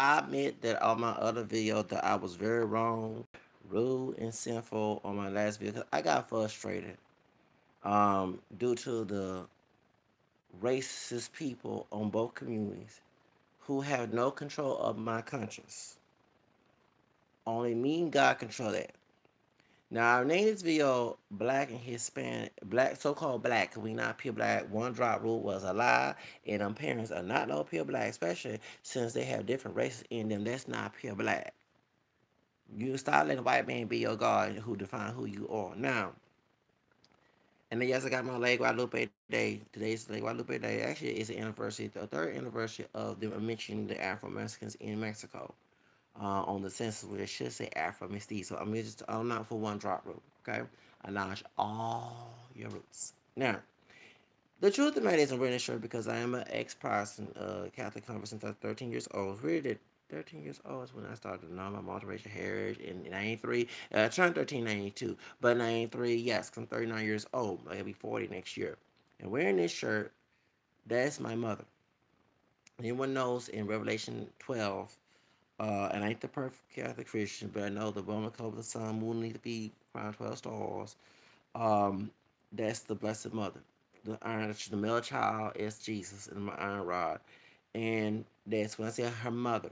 I admit that on my other video that I was very wrong, rude, and sinful on my last video 'cause I got frustrated due to the racist people on both communities who have no control of my conscience. Only me and God control that. Now, I named this video Black and Hispanic, Black, so-called Black, because we not pure Black. One drop rule was a lie, and them parents are not no pure Black, especially since they have different races in them. That's not pure Black. You stop letting white man be your God who define who you are. Now, and then yes, I got my Lake Guadalupe Day. Today's Lake Guadalupe Day. Actually, it's the anniversary, the third anniversary of them mentioning the Afro Mexicans in Mexico on the census, where it should say Afro Mestizo. I'm not for one drop rule. Okay, acknowledge all your roots. Now, the truth of the matter is, I'm really sure because I am an ex-Protestant Catholic convert since I was 13 years old. Really did 13 years old is when I started to know my multiracial heritage in 93. I turned 13 in 92, but 93, yes, 'cause I'm 39 years old. I'll be 40 next year. And wearing this shirt, that's my mother. Anyone knows in Revelation 12, and I ain't the perfect Catholic Christian, but I know the woman covered the sun, moon need to be crowned 12 stars. Um, that's the Blessed Mother. The male child is Jesus and my iron rod, and that's when I say her mother,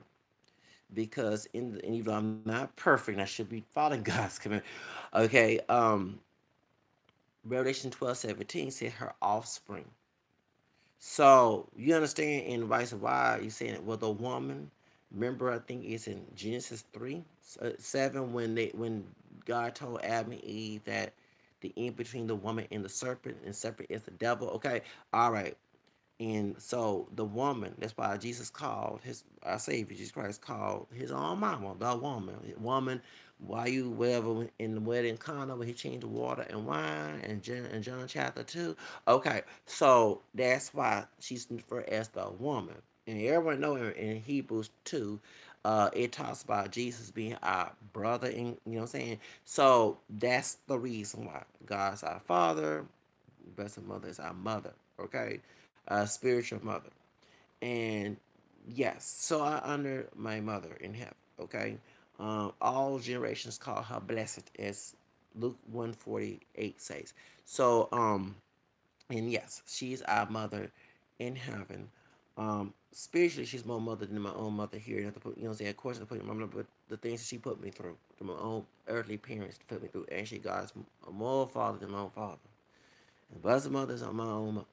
because and even though I'm not perfect, and I should be following God's command. Okay, Revelation 12:17 said her offspring. So you understand in vice why you saying it. Well, the woman, remember, I think it's in Genesis 3:7 when God told Adam and Eve that the in between the woman and the serpent, and serpent is the devil. Okay, all right. And so the woman, that's why Jesus called his our Savior, Jesus Christ called his own mama, the woman. Woman, why you whatever in the wedding Cana when he changed the water and wine and John chapter 2. Okay, so that's why she's referred as the woman. And everyone know in Hebrews 2, it talks about Jesus being our brother, and you know what I'm saying? So that's the reason why God's our father, Blessed Mother is our mother, okay? Spiritual mother. And yes, so I honor my mother in heaven, okay? All generations call her blessed, as Luke 148 says. So, and yes, she's our mother in heaven. Spiritually, she's more mother than my own mother here. You have to put, you know what I'm saying? Of course, I put my mother, but the things that she put me through, from my own earthly parents put me through, actually, God's more father than my own father. And Blessed Mother's on my own mother.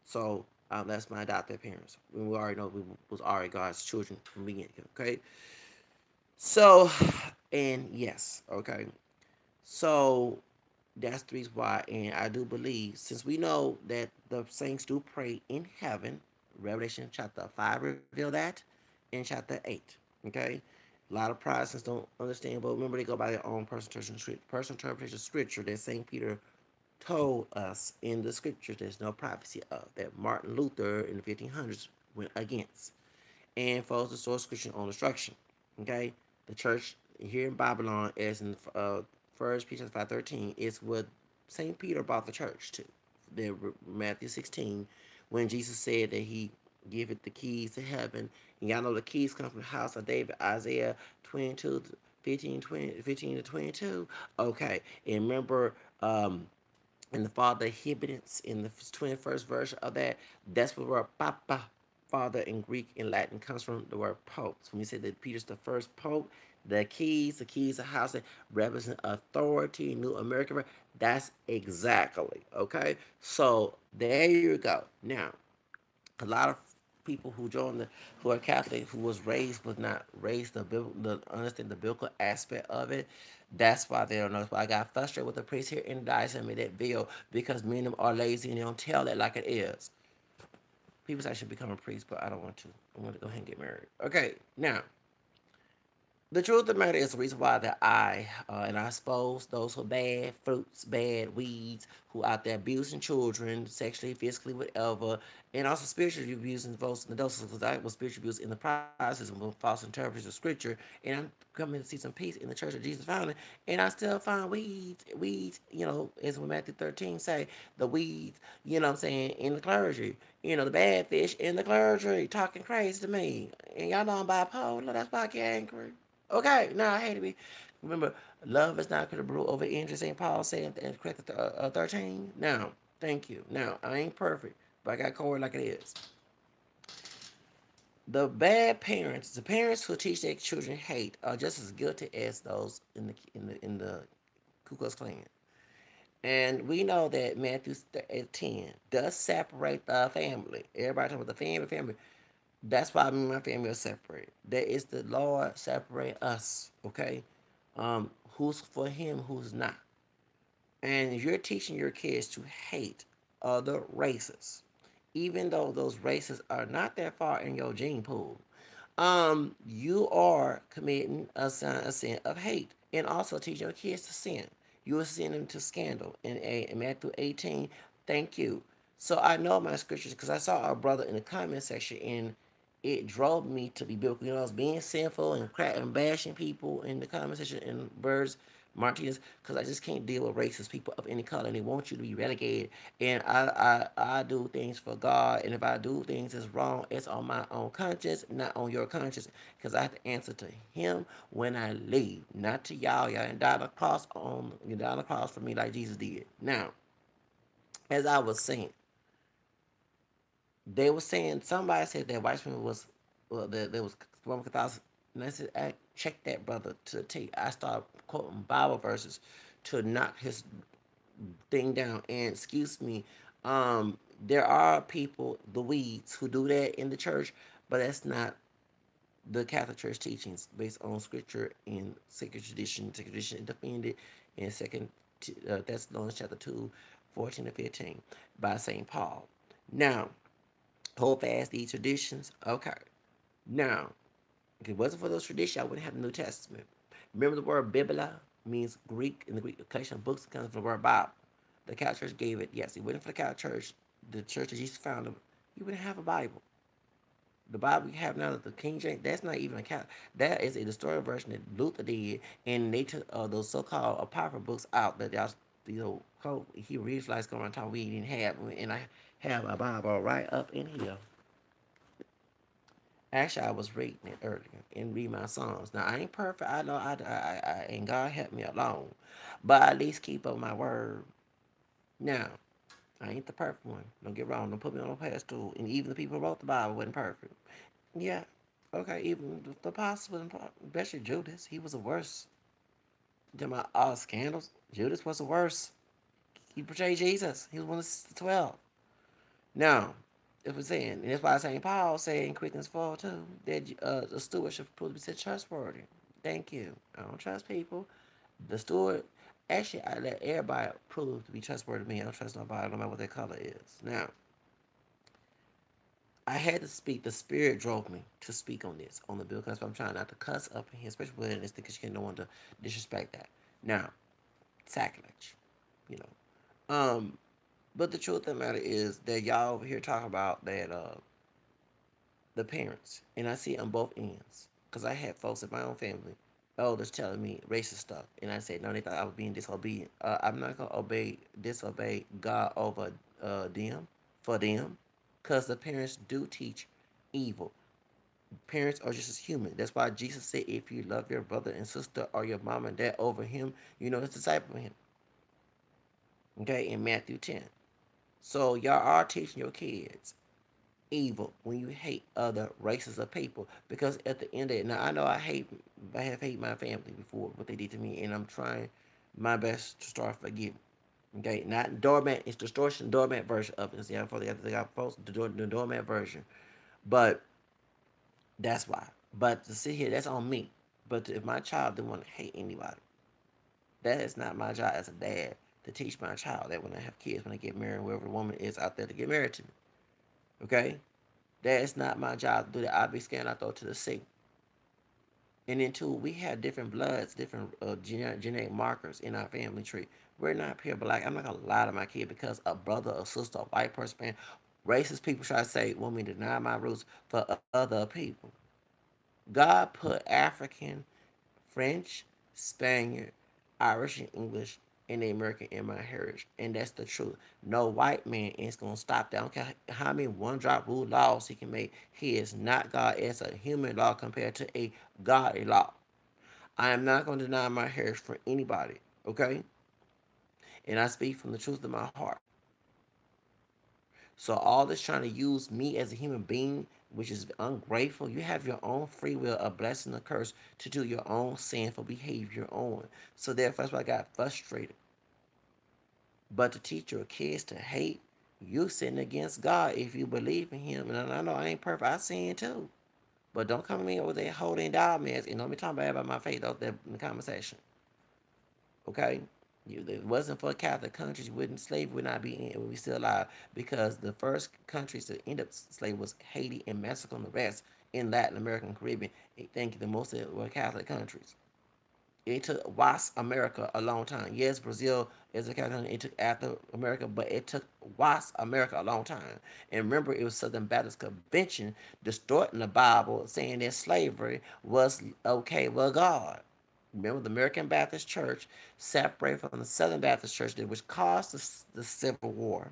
So that's my adopted parents. We already know we was already God's children from the beginning. Okay. So, and yes, okay. So that's the reason why, and I do believe, since we know that the saints do pray in heaven, Revelation chapter 5 reveal that, in chapter 8. Okay. A lot of Protestants don't understand, but remember they go by their own personal interpretation of scripture that St. Peter told us in the scriptures there's no prophecy of that Martin Luther in the 1500s went against and follows the source scripture on destruction. Okay, the church here in Babylon, as in First Peter 5:13, is what Saint Peter brought the church to. There, Matthew 16, when Jesus said that He giveth the keys to heaven, and y'all know the keys come from the house of David. Isaiah 22, 15 to 22. Okay, and remember, and the father inhabitants in the 21st verse of that. That's where the word papa, father in Greek and Latin, comes from the word pope. So when we say that Peter's the first pope, the keys of house that represent authority, New American. That's exactly okay. So there you go. Now, a lot of people who joined who are Catholic who was raised but not raised the understand the biblical aspect of it. That's why they don't know. That's why I got frustrated with the priest here in Dice and made that video because many of them are lazy and they don't tell it like it is. People say I should become a priest, but I don't want to. I want to go ahead and get married. Okay, now the truth of the matter is the reason why that and I expose those who are bad fruits, bad weeds, who out there abusing children, sexually, physically, whatever, and also spiritual abuse and false and adultery, because I was spiritual abuse in the process of false interpretation of scripture, and I'm coming to see some peace in the church of Jesus founded, and I still find weeds, as when Matthew 13 say, the weeds, what I'm saying, in the clergy, the bad fish in the clergy talking crazy to me, and y'all know I'm bipolar, that's why I get angry. Okay, now I hate to be. Remember, love is not going to rule over injury. St. Paul said in Corinthians 13. Now, thank you. Now, I ain't perfect, but I got core like it is. The bad parents, the parents who teach their children hate, are just as guilty as those in the Ku Klux Klan. And we know that Matthew 10 does separate the family. Everybody talking about the family. That's why me and my family are separated. That is the Lord separate us. Okay, who's for Him, who's not. And you're teaching your kids to hate other races, even though those races are not that far in your gene pool. You are committing a sin of hate, and also teach your kids to sin. You will send them to scandal in Matthew 18. Thank you. So I know my scriptures because I saw our brother in the comment section, and it drove me to be biblical. I was being sinful and and bashing people in the comment section and birds Martinez, because I just can't deal with racist people of any color, and they want you to be relegated. And I do things for God, and if I do things that's wrong, it's on my own conscience, not on your conscience, because I have to answer to Him when I leave, not to y'all. Y'all didn't die on the cross you died on the cross for me like Jesus did. Now, as I was saying, they were saying somebody said that white women was there was Roman Catholicism, and I said, check that brother to the T. I started quoting Bible verses to knock his thing down. And excuse me, there are people, the weeds, who do that in the church, but that's not the Catholic Church teachings based on Scripture and sacred tradition. Sacred tradition defended in Second Thessalonians chapter 2, 14 to 15 by Saint Paul. Now, hold fast these traditions. Okay. Now, if it wasn't for those traditions, I wouldn't have the New Testament. Remember the word Biblia means Greek, in the Greek collection of books, it comes from the word Bible. The Catholic Church gave it. Yes, it wasn't for the Catholic Church, the church that Jesus founded, you wouldn't have a Bible. The Bible we have now, the King James, that's not even a Catholic. That is a distorted version that Luther did, and they took those so-called apocryphal books out that y'all, Hebrew Israelites going around talking we didn't have, and I have a Bible right up in here. Actually, I was reading it earlier and read my Psalms. Now, I ain't perfect. I know and God help me alone. But I at least keep up my word. Now, I ain't the perfect one. Don't get wrong. Don't put me on a pedestal. And even the people who wrote the Bible wasn't perfect. Yeah. Okay, even the apostles wasn't perfect. Especially Judas. He was the worst. Talking about all scandals. Judas was the worst. He betrayed Jesus. He was one of the 12. Now, if we're saying, and that's why St. Paul said in Corinthians 4 too, that the steward should prove to be trustworthy. Thank you. I don't trust people. The steward, actually, I let everybody prove to be trustworthy to me. I don't trust nobody, no matter what their color is. Now, I had to speak. The Spirit drove me to speak on this, on the bill, because I'm trying not to cuss up in here, especially when it's because you don't want to disrespect that. Now, sacrilege, you know. But the truth of the matter is that y'all over here talking about that the parents, and I see it on both ends, because I had folks in my own family, elders telling me racist stuff, and I said no, they thought I was being disobedient. I'm not gonna disobey God over them for them, because the parents do teach evil. Parents are just as human. That's why Jesus said, if you love your brother and sister or your mom and dad over him, you know it's disciple him. Okay, in Matthew 10. So y'all are teaching your kids evil when you hate other races of people, because at the end of it, now I know I have hate my family before what they did to me, and I'm trying my best to start forgiving. Okay, not doormat, it's distortion doormat version of it. See how they got folks the doormat version, but that's why. But to sit here, that's on me. But if my child didn't want to hate anybody, that is not my job as a dad to teach my child that when I have kids, when I get married, whoever the woman is out there to get married to me. Okay, that's not my job to do that. I'll be scared. I throw it to the sea. And then too, we have different bloods, different genetic markers in our family tree. We're not pure black. I'm not gonna lie to my kid because a brother, a sister, a white person, man, Racist people try to say, want me to deny my roots for other people. God put African, French, Spaniard, Irish, and English in the American in my heritage. And that's the truth. No white man is going to stop that. I don't care how many one drop rule laws he can make. He is not God. It's a human law compared to a godly law. I am not going to deny my heritage for anybody. Okay? And I speak from the truth of my heart. So all this trying to use me as a human being, which is ungrateful, you have your own free will, a blessing, a curse, to do your own sinful behavior on. So therefore, that's why I got frustrated. But to teach your kids to hate, you sinning against God if you believe in Him. And I know I ain't perfect. I sin too. But don't come to me with that holding dog mess and don't be talking bad about my faith out there in the conversation. Okay? If it wasn't for Catholic countries, wouldn't slavery would not be in, would be still alive, because the first countries to end up slave was Haiti and Mexico and the rest in Latin America and Caribbean. I think the most of it were Catholic countries. It took West America a long time. Yes, Brazil is a Catholic country. It took after America, but it took West America a long time. And remember, it was Southern Baptist Convention distorting the Bible, saying that slavery was okay with God. Remember, the American Baptist Church separated from the Southern Baptist Church, which caused the Civil War,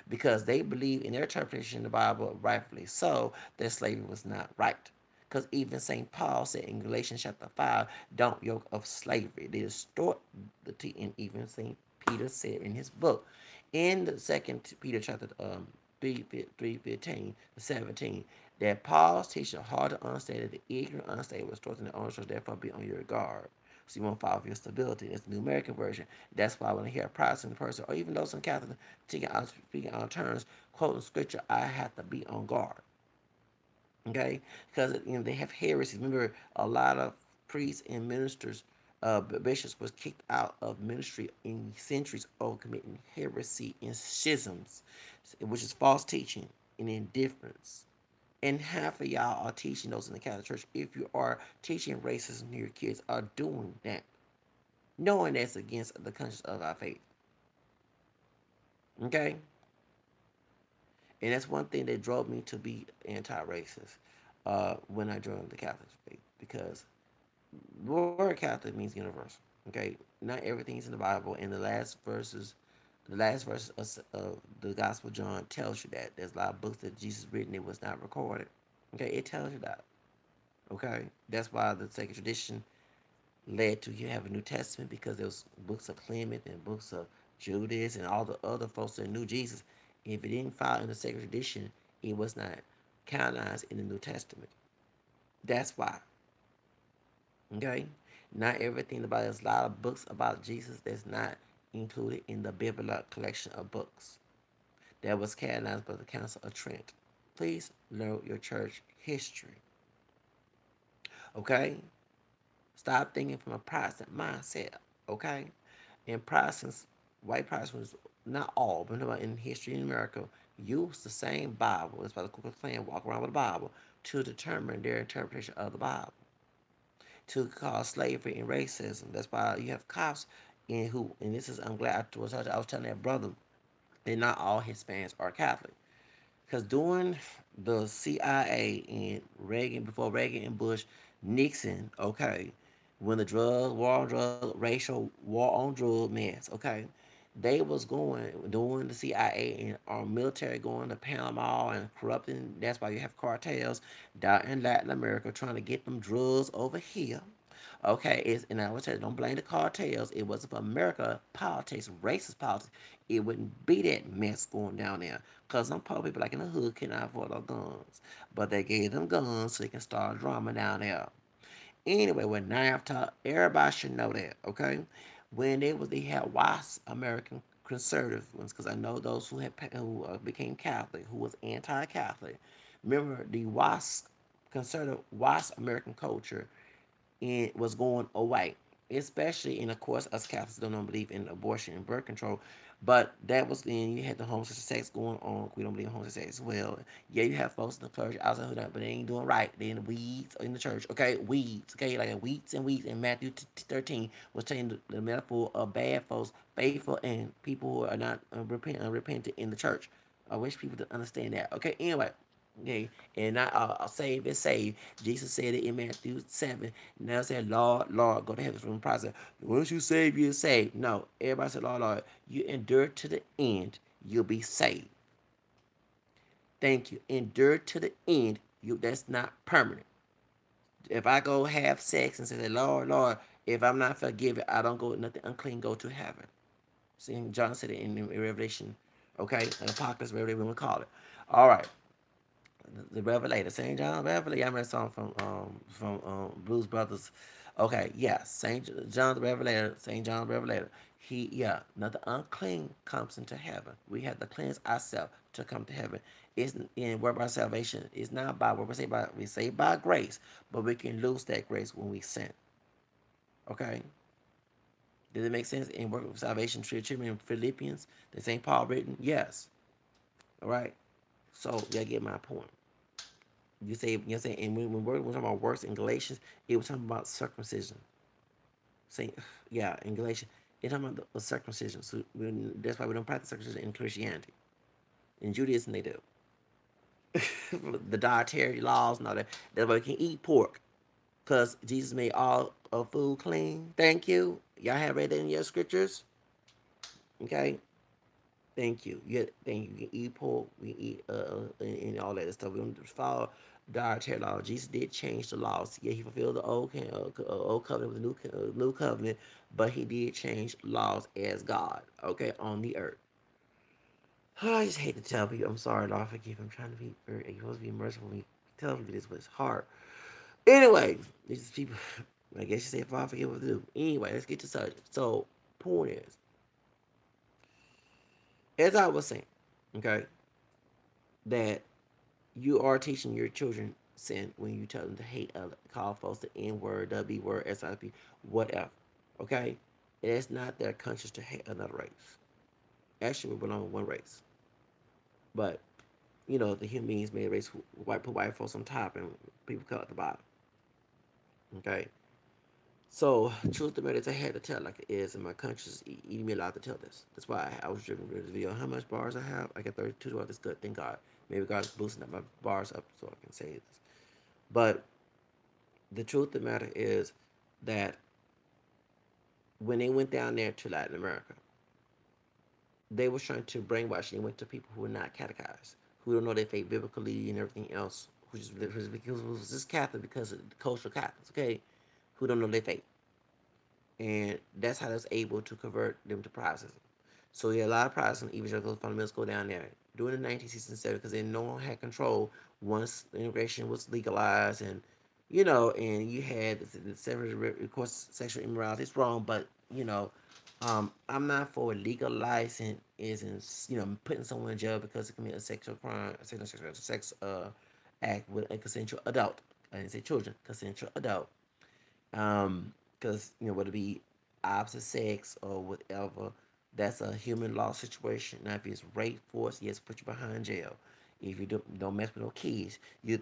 because they believe in their interpretation of the Bible, rightfully so, that slavery was not right. Because even St. Paul said in Galatians chapter 5, don't yoke of slavery. They distort the T, and even St. Peter said in his book, in the second Peter chapter 3:15 to 17, that Paul's teaching hard to understand, that the ignorant unstable was in the own church, therefore be on your guard. So you won't fall for your stability. That's the New American Version. That's why when I hear a Protestant person, or even those in Catholic, speaking on terms, quoting scripture, I have to be on guard. Okay, because they have heresies. Remember, a lot of priests and ministers, bishops, was kicked out of ministry in centuries over committing heresy and schisms, which is false teaching and indifference. And half of y'all are teaching those in the Catholic Church. If you are teaching racism to your kids, are doing that, knowing that's against the conscience of our faith. Okay, and that's one thing that drove me to be anti-racist when I joined the Catholic faith, because the word Catholic means universal. Okay, not everything's in the Bible, and the last verse of the Gospel of John tells you that there's a lot of books that Jesus written, it was not recorded. Okay, it tells you that. Okay, that's why the sacred tradition led to you have a New Testament, because there was books of Clement and books of Judas and all the other folks that knew Jesus. If it didn't follow in the sacred tradition, it was not canonized in the New Testament. That's why. Okay? Not everything in the Bible. There's a lot of books about Jesus that's not included in the biblical collection of books that was canonized by the Council of Trent. Please learn your church history. Okay? Stop thinking from a Protestant mindset. Okay? And Protestants, white Protestants, not all, but in history in America, use the same Bible. That's why the Ku Klux Klan walk around with the Bible to determine their interpretation of the Bible, to cause slavery and racism. That's why you have cops in who, and this is, I'm glad I was telling that brother, they're not all Hispanics are Catholic. Because during the CIA and Reagan, before Reagan and Bush, Nixon, okay, when the drug war on drug, racial war on drug mess, okay, they was going doing the CIA and our military going to Panama and corrupting. That's why you have cartels down in Latin America trying to get them drugs over here. Okay, and I would say don't blame the cartels. It wasn't for America politics, racist politics. It wouldn't be that mess going down there. Cause some poor people like in the hood cannot afford those guns, but they gave them guns so they can start drama down there. Anyway, with NAFTA, everybody should know that. Okay, when they had white American conservative ones, because I know those who became Catholic, who was anti-Catholic. Remember the white conservative white American culture and was going away. Especially, and of course, us Catholics don't believe in abortion and birth control, but that was then you had the homosexual sex going on. We don't believe in homosexual sex as well. Yeah, you have folks in the clergy outside who don't, but they ain't doing right. They in the weeds in the church. Okay, weeds. Okay, like a weeds and weeds. And Matthew 13 was taking the metaphor of bad folks, faithful, and people who are not unrepentant in the church. I wish people to understand that. Okay, anyway. Okay, and not save is saved. Jesus said it in Matthew 7. Now said, Lord, Lord, go to heaven from the process. Once you save, you're saved. No, everybody said, Lord, Lord, you endure to the end, you'll be saved. Thank you. Endure to the end. That's not permanent. If I go have sex and say, Lord, Lord, if I'm not forgiven, I don't go, nothing unclean go to heaven. See, John said it in Revelation, okay? An apocalypse, whatever we want to call it. All right. The Revelator, St. John Revelator. I remember a song from Blues Brothers. Okay, yeah, St. John the Revelator, St. John the Revelator. Nothing unclean comes into heaven. We have to cleanse ourselves to come to heaven. It's in work by salvation. It's not by what we say by grace, but we can lose that grace when we sin. Okay? Does it make sense? In work of salvation, in Philippians, that St. Paul written? Yes. All right? So, you get my point. And when we're talking about works in Galatians, it was talking about circumcision. Saying, yeah, in Galatians, it's talking about the circumcision. So that's why we don't practice circumcision in Christianity. In Judaism, they do. The dietary laws and all that. That's why we can eat pork. Because Jesus made all of food clean. Thank you. Y'all have read that in your scriptures? Okay? Thank you. Yeah, thank you. You can eat pork, we eat and all that stuff. We don't follow dietary law. Jesus did change the laws. Yeah, he fulfilled the old covenant with the new covenant, but he did change laws as God. Okay, on the earth. I just hate to tell people. I'm sorry, Lord, forgive. I'm trying to be very. I'm supposed to be merciful. Me tell people this, but it's hard. Anyway, these people. I guess you say, "Father, forgive what to do." Anyway, let's get to subject. So, point is, as I was saying, okay, that you are teaching your children sin when you tell them to hate other, call folks the N word, the B word, SIP, whatever. Okay? It's not their conscience to hate another race. Actually, we belong in one race. But, the human beings made a race put white folks on top and people cut at the bottom. Okay? So, truth of the matter is, I had to tell like it is, and my conscience eating me allowed to tell this. That's why I was driven to this video. How much bars I have? I got 32 bars. That's good. Thank God. Maybe God's boosting up my bars up so I can say this. But the truth of the matter is that when they went down there to Latin America, they were trying to brainwash. They went to people who were not catechized, who don't know their faith biblically and everything else, who's just Catholic because of the cultural Catholics, okay, who don't know their faith. And that's how they was able to convert them to Protestantism. So yeah, a lot of Protestant evangelical fundamentalists go down there during the 1967 because they no one had control once immigration was legalized, and and you had the several, of course, sexual immorality is wrong, but I'm not for legalizing isn't putting someone in jail because they commit a sexual crime, sex act with a consensual adult. I didn't say children, consensual adult. Because whether it be opposite sex or whatever, that's a human law situation. Now, if it's rape, force, yes, put you behind jail. If you don't mess with no kids, you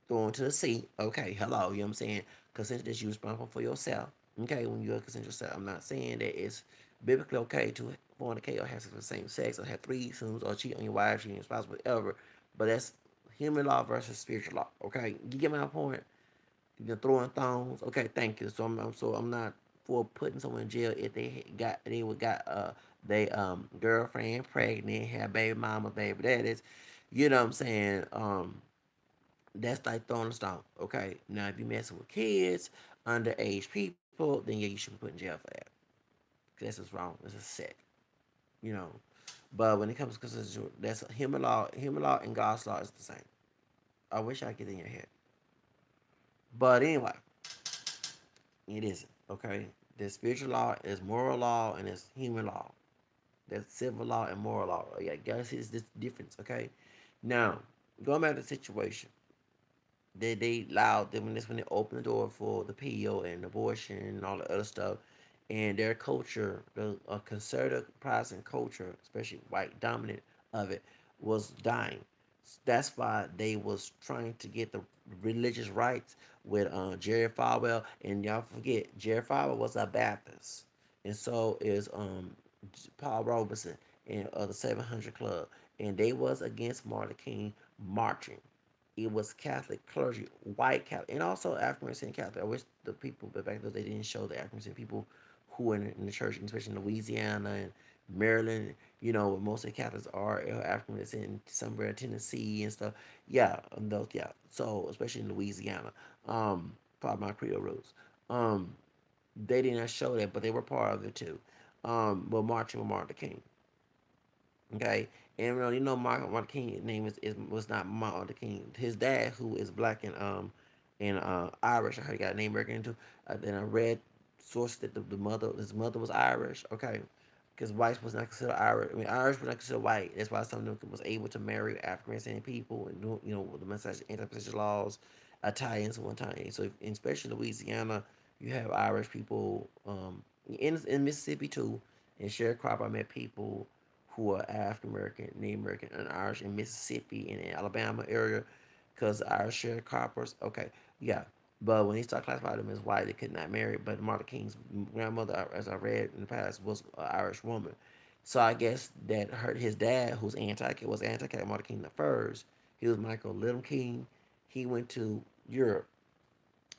throw into the sea. Okay, hello, you know what I'm saying? Consent is you responsible for yourself. Okay, when you're a consensual self, I'm not saying that it's biblically okay to fornicate or have sex with the same sex or have threesomes or cheat on your wife, cheat on your spouse, whatever. But that's human law versus spiritual law. Okay, you get my point? You're throwing thongs. Okay, thank you. So I'm not for putting someone in jail if they would got they girlfriend pregnant, have baby mama, baby daddies. You know what I'm saying? That's like throwing a stone. Okay. Now if you messing with kids, underage people, then yeah, you should be put in jail for that. Cause that's what's wrong. This is sick. You know. But when it comes to that's human law and God's law is the same. I wish I could get in your head. But anyway, it isn't. Okay. There's spiritual law, there's moral law, and there's human law. There's civil law and moral law. Yeah, guys, it's this difference. Okay. Now, going back to the situation, they allowed them, and that's when they opened the door for the PO and abortion and all the other stuff. And their culture, the conservative Protestant culture, especially white dominant of it, was dying. That's why they was trying to get the religious rights with Jerry Falwell. And y'all forget, Jerry Falwell was a Baptist, and so is Paul Robeson and the 700 Club. and they was against Martin Luther King marching. It was Catholic clergy, white Catholic, and also African American Catholic. I wish the people, but back then they didn't show the African American people who were in the church, especially in Louisiana and Maryland. You know, most of the Catholics are African American, somewhere in Tennessee and stuff. Yeah, those, yeah. So especially in Louisiana, part of my Creole roots. Um, they didn't show that, but they were part of it too. But marching with Martin Luther King. Okay, and Martin Luther King's name was not Martin Luther King. His dad, who is black and Irish, I heard he got a name American too. Then I read source that his mother was Irish. Okay, because whites was not considered Irish. I mean, Irish was not considered white. That's why some of them was able to marry African American people and do the anti-miscegenation laws, Italians one time. So especially Louisiana, you have Irish people. In Mississippi too. In sharecropper, I met people who are African American, Native American, and Irish in Mississippi and in Alabama area, because Irish sharecroppers. Okay, yeah. But when he started classifying them as white, they could not marry. But Martin King's grandmother, as I read in the past, was an Irish woman. So I guess that hurt his dad, who's anti-Catholic, Martin King the first. He was Michael Little King. He went to Europe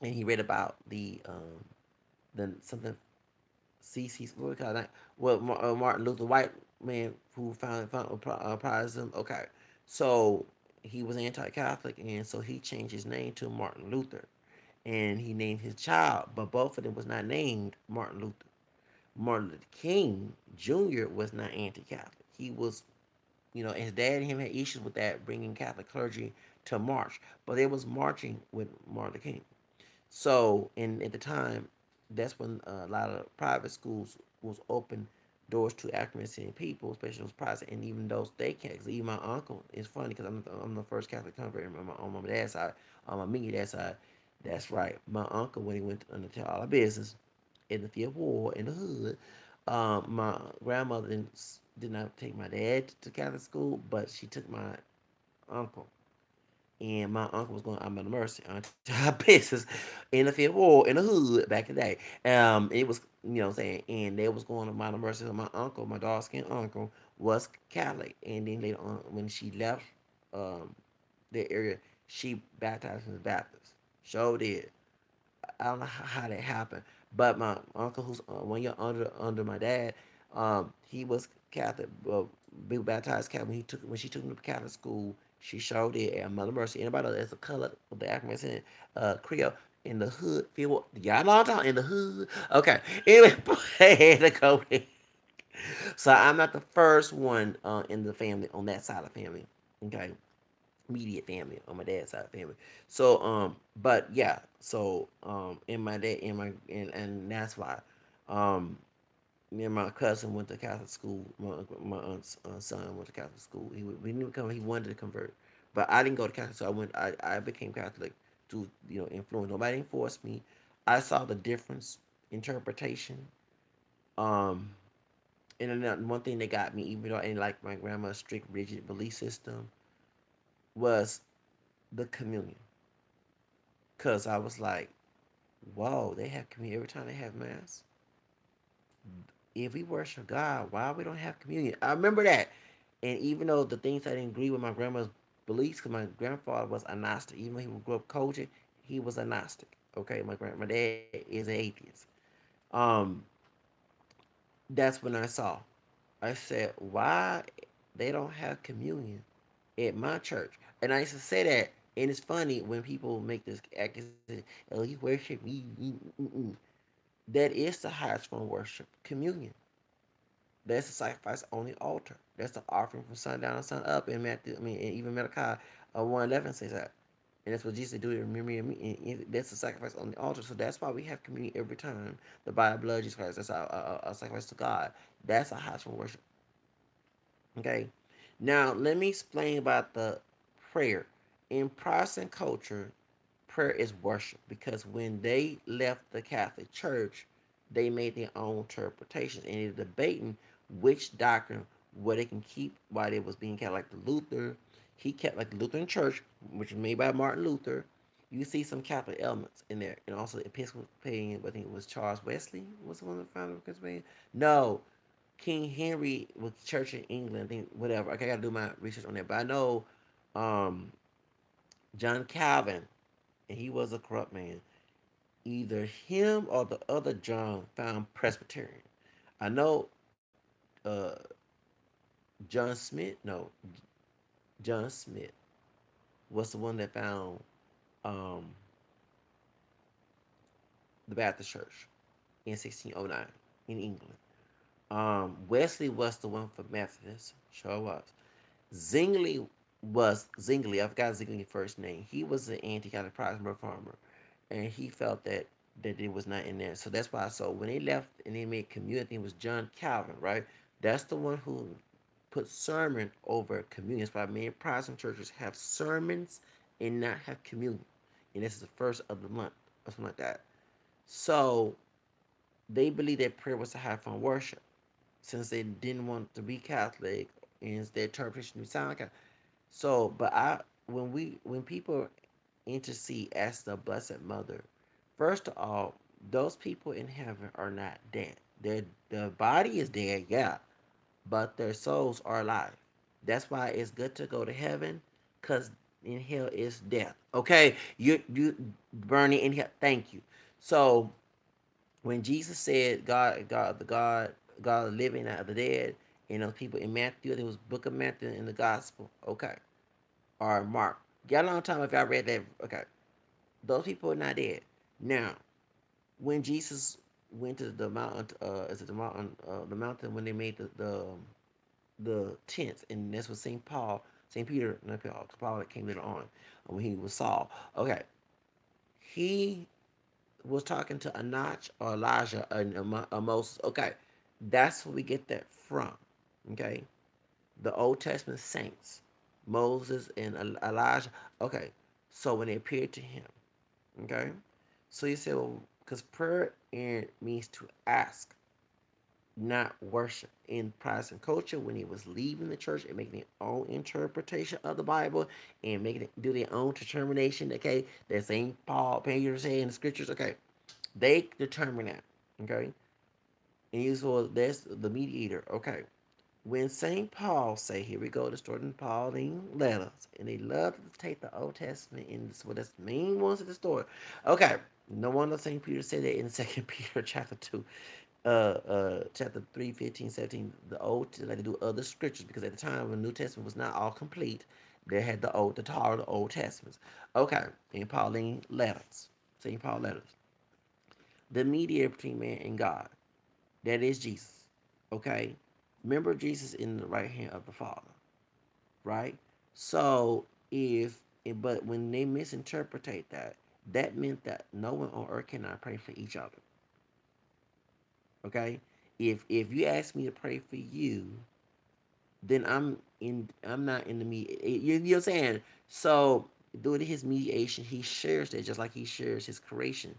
and he read about the something CC, what we call that? Well, Martin Luther, white man who found Protestant. Okay, so he was anti-Catholic, and so he changed his name to Martin Luther, and he named his child, but both of them was not named Martin Luther. Martin Luther King Jr. was not anti-Catholic. He was, and his dad and him had issues with that, bringing Catholic clergy to march, but they was marching with Martin Luther King. So, and at the time, that's when a lot of private schools was open doors to African American people, especially those private, and even those state Catholics. Even my uncle, it's funny because I'm the first Catholic convert on my dad's side, on my immediate dad's side. That's right. My uncle, when he went to tell all our business in the Fifth Ward in the hood, my grandmother did not take my dad to Catholic school, but she took my uncle, and my uncle was going out of mercy onto our business in the Fifth Ward in the hood back in the day. It was, what I'm saying, and they was going to Mount Mercy. So my uncle, my dark skinned uncle, was Catholic, and then later on, when she left um, the area, she baptized as Baptist. Sure did. I don't know how that happened, but my uncle, who's 1 year under my dad, he was Catholic, be baptized Catholic. When she took him to Catholic school, she showed it at Mother Mercy. Anybody that's a color of the African Creole in the hood, feel y'all know what I'm talking in the hood. Okay, anyway, had to go there. So I'm not the first one in the family on that side of the family. Okay, immediate family on my dad's side of the family. So but yeah, so in my dad in my and that's why um me and my cousin went to Catholic school. My aunt's son went to Catholic school. We knew he wanted to convert, but I didn't go to Catholic, so I became Catholic to influence. Nobody forced me. I saw the difference interpretation. Um, and then one thing that got me, even though I didn't like my grandma's strict, rigid belief system, was the communion. Cause I was like, whoa, they have communion every time they have mass. If we worship God, why we don't have communion? I remember that. And even though the things I didn't agree with my grandma's beliefs, because my grandfather was agnostic, even though he grew up coaching, he was agnostic. Okay, my dad is an atheist. Um, that's when I saw. I said, why they don't have communion at my church? And I used to say that, and it's funny when people make this accusation, oh, you worship me. That is the highest form of worship, communion. That's the sacrifice on the altar. That's the offering from sundown to sun up. In Matthew, and even Malachi 1:11 says that. And that's what Jesus do to remember me. And that's the sacrifice on the altar. So that's why we have communion every time. The body and blood of Jesus Christ. That's our sacrifice to God. That's our highest form of worship. Okay. Now let me explain about the prayer. In Protestant culture, prayer is worship because when they left the Catholic Church, they made their own interpretations and they're debating which doctrine where they can keep while they was being kept. Like the Luther, he kept like the Lutheran Church, which was made by Martin Luther. You see some Catholic elements in there, and also the Episcopalian. I think it was Charles Wesley was one of the founders of Episcopalian. No, King Henry was church in England. I think whatever. Okay, I gotta do my research on that. But I know um, John Calvin, and he was a corrupt man. Either him or the other John found Presbyterian. I know uh, John Smith. No, John Smith was the one that found um, the Baptist Church in 1609 in England. Wesley was the one for Methodist. Sure was. Zwingli. I forgot Zwingli's first name. He was an anti-Catholic Protestant reformer, and he felt that it was not in there. So that's why. So when they left and they made community, it was John Calvin, right? That's the one who put sermon over communion. That's why many Protestant churches have sermons and not have communion, and this is the first of the month or something like that. So they believe that prayer was a high form worship, since they didn't want to be Catholic and their interpretation would sound like a so. But when people intercede as the Blessed Mother, first of all, those people in heaven are not dead. Their body is dead, yeah, but their souls are alive. That's why it's good to go to heaven, cause in hell is death. Okay, you burning in hell. Thank you. So when Jesus said God living out of the dead, and those people in Matthew, it was Book of Matthew in the Gospel, okay, or Mark. Got a long time if I read that. Okay, those people are not dead. Now, when Jesus went to the mountain, is it the mountain when they made the tents, and that's what Saint Peter, not Paul, Paul that came later on when he was Saul. Okay, he was talking to Anach or Elijah or Moses. Okay, that's where we get that from. Okay, the Old Testament saints, Moses and Elijah. Okay, so when they appeared to him, okay, so you say, well, because prayer means to ask, not worship. In Protestant culture, when he was leaving the church and making their own interpretation of the Bible and making it do their own determination, okay, that Saint Paul, Peter say in the scriptures, okay, they determine that. Okay? And you saw that's the mediator. Okay. When St. Paul say, here we go, the story in Pauline letters, and they love to take the Old Testament and so that's the main ones of the story. Okay. No wonder St. Peter said that in Second Peter chapter 2, chapter 3, 15, 17, the Old they had to do other scriptures because at the time when the New Testament was not all complete, they had the Torah, the Old Testaments. Okay. In Pauline letters. St. Paul letters, the mediator between man and God. That is Jesus. Okay? Remember Jesus in the right hand of the Father, right? So but when they misinterpret that, that meant that no one on earth cannot pray for each other. Okay? If you ask me to pray for you, then I'm not in the you know what I'm saying? So due to his mediation, he shares that just like he shares his creation.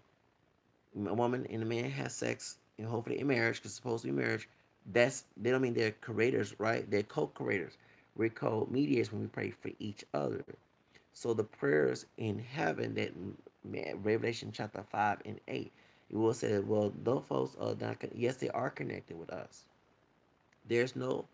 A woman and a man has sex, and hopefully in marriage, because it's supposed to be marriage. That's they don't mean they're creators, right? They're co-creators. We're co-mediators when we pray for each other. So the prayers in heaven that Revelation chapter 5 and 8, it will say, well, those folks are not. Yes, they are connected with us. There's no.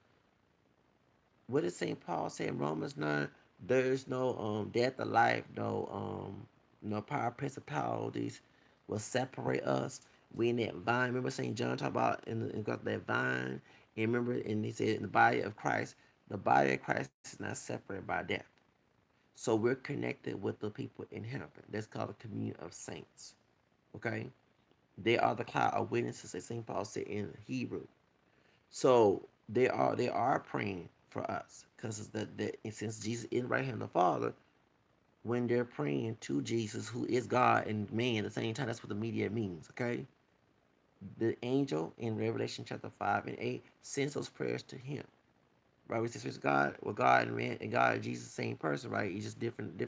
What did Saint Paul say in Romans 9? There's no death or life, no power, principalities will separate us. We in that vine. Remember Saint John talked about in got that vine. And remember, and he said in the body of Christ, the body of Christ is not separated by death. So we're connected with the people in heaven. That's called a communion of saints. Okay, they are the cloud of witnesses, as Saint Paul said in Hebrew. So they are praying for us because since Jesus is right hand of the Father, when they're praying to Jesus, who is God and man at the same time, that's what the media means. Okay, the angel in Revelation chapter 5 and 8 sends those prayers to him. Right, we say God, well, God and man and God and Jesus, same person, right? He's just different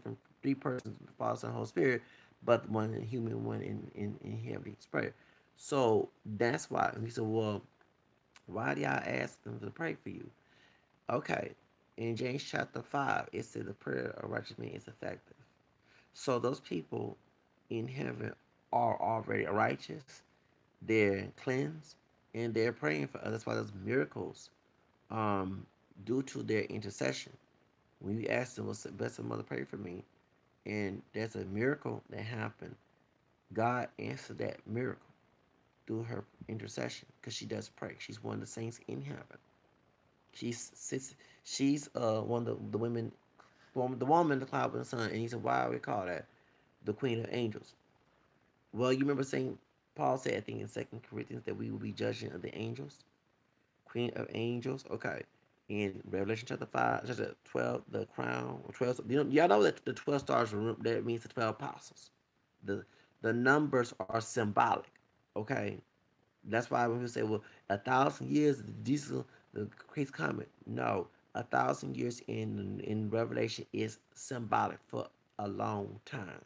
three persons, the Father, Son, Holy Spirit, but one in human, one in heavenly spirit. So that's why he said, well, why do y'all ask them to pray for you? Okay, in James chapter 5, it said the prayer of righteous man is effective. So those people in heaven are already righteous, they're cleansed, and they're praying for us. That's why there's miracles, um, due to their intercession. When you ask them, "What's the best mother pray for me?" and there's a miracle that happened, God answered that miracle through her intercession because she does pray. She's one of the saints in heaven. She's sits. She's one of the women, the woman, the cloud with the sun. And he said, "Why we call that the Queen of Angels?" Well, you remember Saint Paul said, I think in Second Corinthians, that we will be judging of the angels, Queen of Angels. Okay, in Revelation chapter 5, chapter 12, the crown or 12. Y'all know that the 12 stars that means the 12 apostles. The the numbers are symbolic. Okay, that's why when people say, "Well, 1,000 years, Jesus, the Christ coming," no, 1,000 years in Revelation is symbolic for a long time.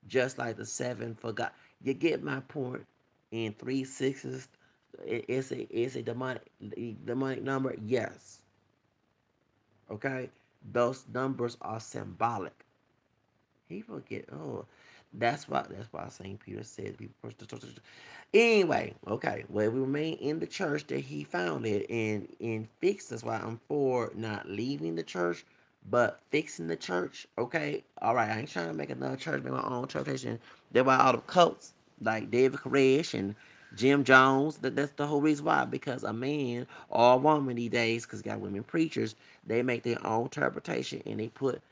Just like the seven for God, you get my point. In three sixes, it's a demonic number. Yes, okay. Those numbers are symbolic. People get, oh, that's why Saint Peter said people push the church. Anyway, okay. Well, we remain in the church that he founded and fixed. That's why I'm for not leaving the church, but fixing the church. Okay. All right. I ain't trying to make another church, make my own church. And that's why all the cults like David Koresh and Jim Jones. That's the whole reason why. Because a man or a woman these days, because got women preachers, they make their own interpretation and they put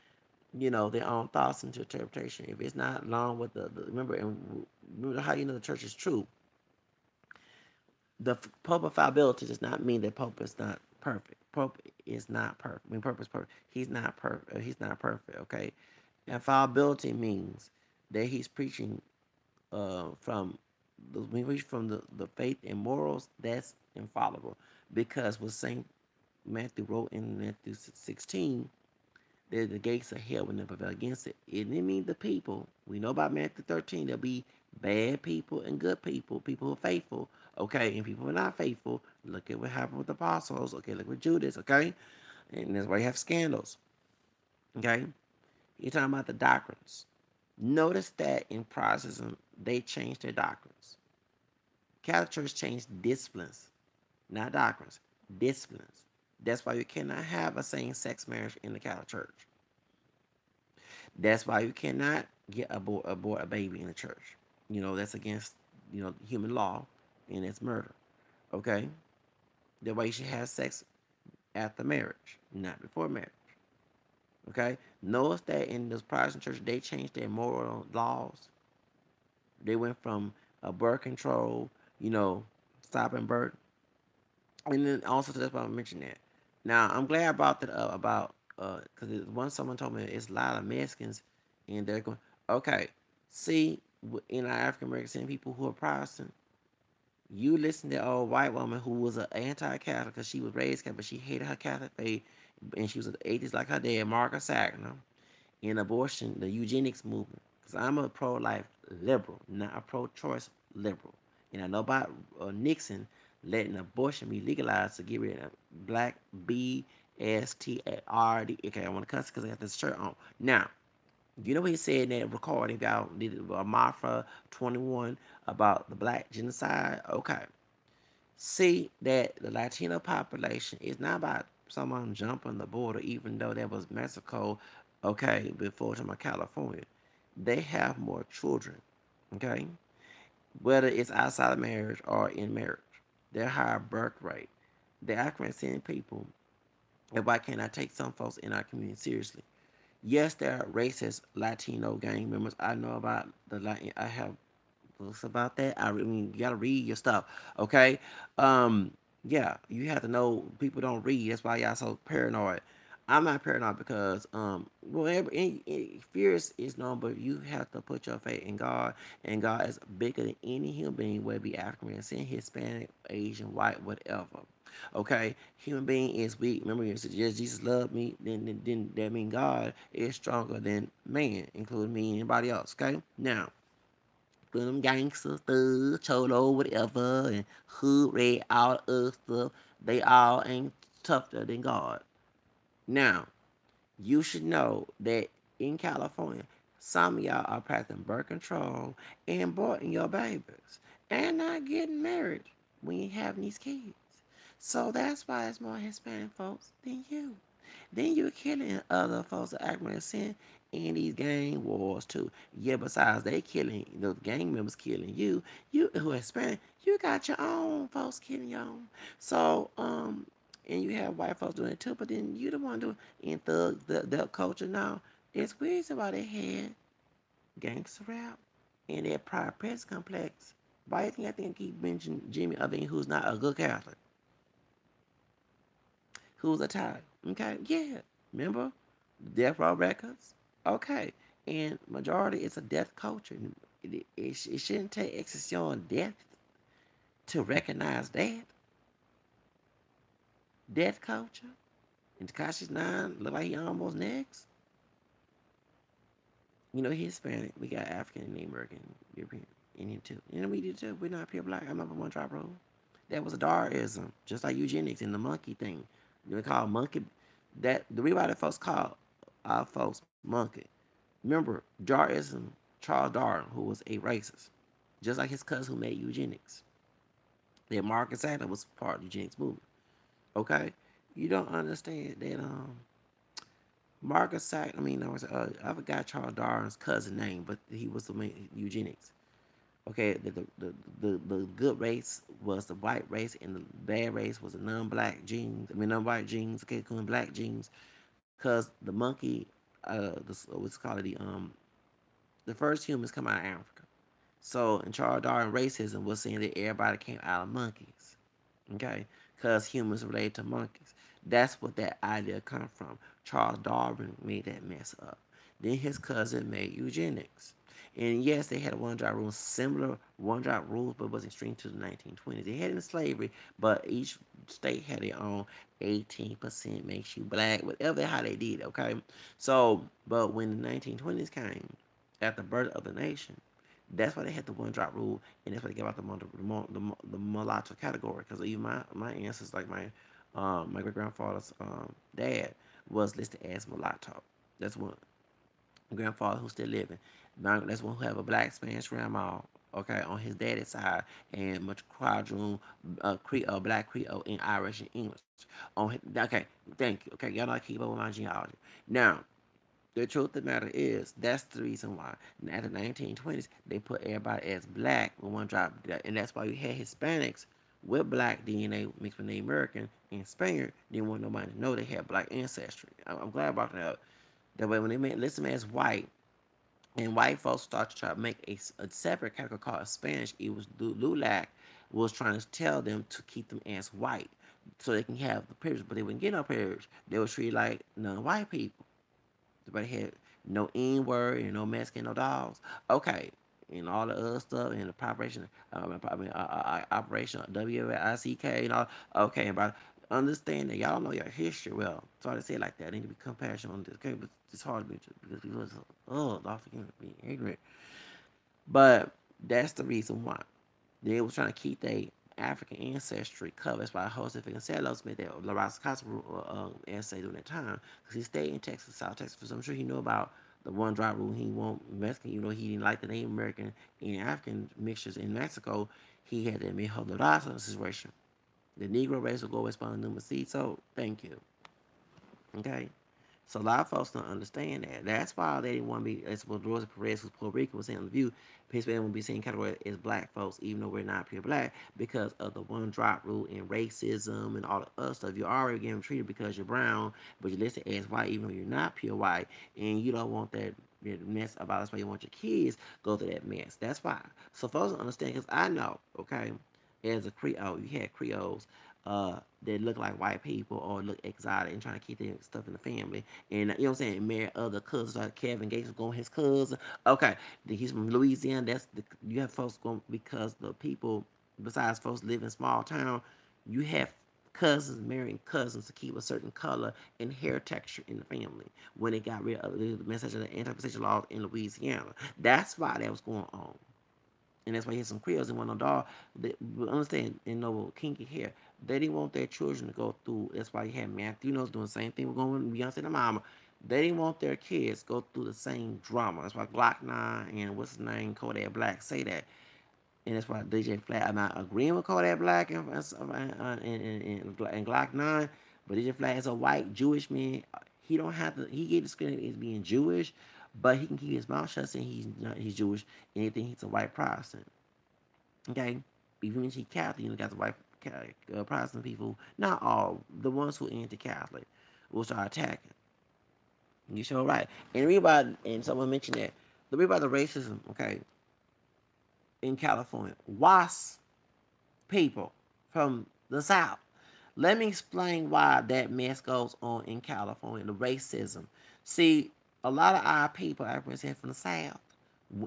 their own thoughts into interpretation. If it's not along with remember how you know the church is true. The Pope infallibility does not mean that Pope is not perfect. Pope is not perfect. I mean, Pope is perfect. He's not perfect. He's not perfect. Okay, infallibility means that he's preaching from when we from the faith and morals. That's infallible because what Saint Matthew wrote in Matthew 16, that the gates of hell will never prevail against it. It didn't mean the people. We know about Matthew 13. There'll be bad people and good people, people who are faithful, okay, and people who are not faithful. Look at what happened with the apostles, okay, look with Judas, okay, and that's why you have scandals, okay. You're talking about the doctrines. Notice that in Protestantism, they changed their doctrines. Catholic Church changed disciplines, not doctrines, disciplines. That's why you cannot have a same-sex marriage in the Catholic Church. That's why you cannot get abort a baby in the church. That's against human law, and it's murder. Okay, that's why you should have sex after marriage, not before marriage. Okay, notice that in this Protestant church they changed their moral laws. They went from birth control, stopping birth, and then also that's why I mentioned that. Now I'm glad about that about because once someone told me it's a lot of Mexicans, and they're going, okay, see, in our African American people who are Protestant, you listen to an old white woman who was an anti-Catholic because she was raised Catholic, but she hated her Catholic faith, and she was an atheist like her dad, Margaret Sanger, in abortion, the eugenics movement. Because I'm a pro-life liberal, not a pro-choice liberal. And I know about Nixon letting abortion be legalized to get rid of black BSTRD. Okay, I want to cuss because I got this shirt on. Now, you know what he said in that recording about Marfa 21 about the black genocide? Okay. See that the Latino population is not about someone jumping the border, even though that was Mexico, okay, before to California. They have more children, okay, whether it's outside of marriage or in marriage. Their higher birth rate. The African people, and why can't I take some folks in our community seriously? Yes, there are racist Latino gang members. I know about the Latin. I have books about that. I mean, you gotta read your stuff, okay? Um, yeah, you have to know people don't read. That's why y'all so paranoid. I'm not paranoid because whatever fear is known, but you have to put your faith in God, and God is bigger than any human being, whether it be African American, Hispanic, Asian, white, whatever. Okay, human being is weak. Remember, you said, yes, Jesus loved me. Then that means God is stronger than man, including me and anybody else. Okay, now them gangsters, thugs, cholo, whatever, and hood red, all the other stuff, they all ain't tougher than God. Now, you should know that in California, some of y'all are practicing birth control and aborting your babies and not getting married. when you having these kids. So that's why it's more Hispanic folks than you. Then you're killing other folks that African descent in these gang wars too. Yeah, besides they killing the gang members killing you who are Hispanic, you got your own folks killing your own. So and you have white folks doing it too, but then you the one doing in the culture now. It's weird why they had gangster rap and that pride press complex. Why do you think I think I keep mentioning Jimmy Iovine, who's not a good Catholic, who's a tie? Okay, yeah. Remember Death Row Records? Okay, and majority it's a death culture. It shouldn't take exception death to recognize death culture. And Takashi's 9 look like he almost next. You know, he's Hispanic. We got African and American, European, Indian too. And we do too. We're not pure black. I'm number one drop roll. That was a Darwism, just like eugenics and the monkey thing. We call monkey. That the reason why the folks call our folks monkey. Remember, Darwism, Charles Darwin, who was a racist, just like his cousin who made eugenics. That Marcus Sackler was part of the eugenics movement. Okay, you don't understand that Marcus Sackler. I mean, I forgot Charles Darwin's cousin name, but he was the main eugenics. Okay, the good race was the white race, and the bad race was the non-black genes. I mean, non-white genes. Okay, including black genes, because the monkey, what's called the first humans come out of Africa. So in Charles Darwin, racism was saying that everybody came out of monkeys. Okay, because humans relate to monkeys. That's what that idea come from. Charles Darwin made that mess up. Then his cousin made eugenics. And yes, they had a one-drop rule, similar one-drop rules, but it was extreme to the 1920s. They had it in slavery, but each state had their own 18% makes you black, whatever how they did, okay? So, but when the 1920s came, at the birth of the nation, that's why they had the one-drop rule, and that's why they gave out the mulatto category. Because even my ancestors, like my great grandfather's dad, was listed as mulatto. That's one grandfather who's still living. That's one who have a black Spanish grandma, okay, on his daddy's side, and much quadroon, Creole, black Creole, and Irish and English. Okay, thank you. Okay, y'all know I keep up with my genealogy. Now, the truth of the matter is, that's the reason why. At the 1920s, they put everybody as black with one drop, and that's why you had Hispanics with black DNA mixed with Native American and Spaniard. Didn't want nobody to know they had black ancestry. I'm glad about that. That way, when they made list them as white, and white folks started to try to make a separate category called Spanish, it was LULAC was trying to tell them to keep them as white so they can have the privilege, but they wouldn't get no privilege. They were treated like non-white people. Everybody had no N word and no Mexican, no dogs. Okay, and all the other stuff and the Operation WICK and all. Okay, but understand that y'all know your history well. Sorry to say it like that. I need to be compassionate on this. Okay, but it's hard to be because people are so, Lord forgive me being ignorant. But that's the reason why. They was trying to keep their African ancestry covered. That's why Jose Vasconcelos made that La Raza Casa essay during that time. Because he stayed in Texas, South Texas. So I'm sure he knew about the one drop rule. He won't Mexican, you know, he didn't like the Native American and African mixtures in Mexico. He had that Mijo La Raza situation. The Negro race will go respond to Numacito. Thank you. Okay? So a lot of folks don't understand that. That's why they didn't want to be, as what Rosa Perez, who's Puerto Rican, was saying on the view, Pittsburgh won't be seen category as black folks, even though we're not pure black, because of the one drop rule and racism and all the other stuff. You're already getting treated because you're brown, but you're listed as white, even though you're not pure white, and you don't want that mess about. That's why you want your kids go through that mess. That's why. So folks don't understand, because I know, okay, as a Creole, you had Creoles that look like white people or look exotic and trying to keep their stuff in the family. And you know what I'm saying? Marry other cousins like Kevin Gates was going his cousin. Okay, he's from Louisiana. You have folks going because the people besides folks live in small town. You have cousins marrying cousins to keep a certain color and hair texture in the family when they got rid of the message of the anti-possession laws in Louisiana. That's why that was going on. And that's why he had some Creoles and one no dog. They understand and know kinky hair. They didn't want their children to go through. That's why you had Matthew knows doing the same thing. We're going with Beyonce and Mama. They didn't want their kids to go through the same drama. That's why Glock 9 and what's his name, Kodak Black say that. And that's why DJ Flag. I'm not agreeing with Kodak Black and Glock 9, but DJ Flag is a white Jewish man. He don't have to. He get discriminated as being Jewish, but he can keep his mouth shut saying he's not. He's Jewish. Anything he's a white Protestant. Okay, even when he Catholic, got the white Protestant people. Not all. The ones who anti-Catholic will start attacking. You sure right. And read about and someone mentioned that. The read about the racism. Okay, in California, WASP people from the South. Let me explain why that mess goes on in California, the racism. See, a lot of our people are represented from the South,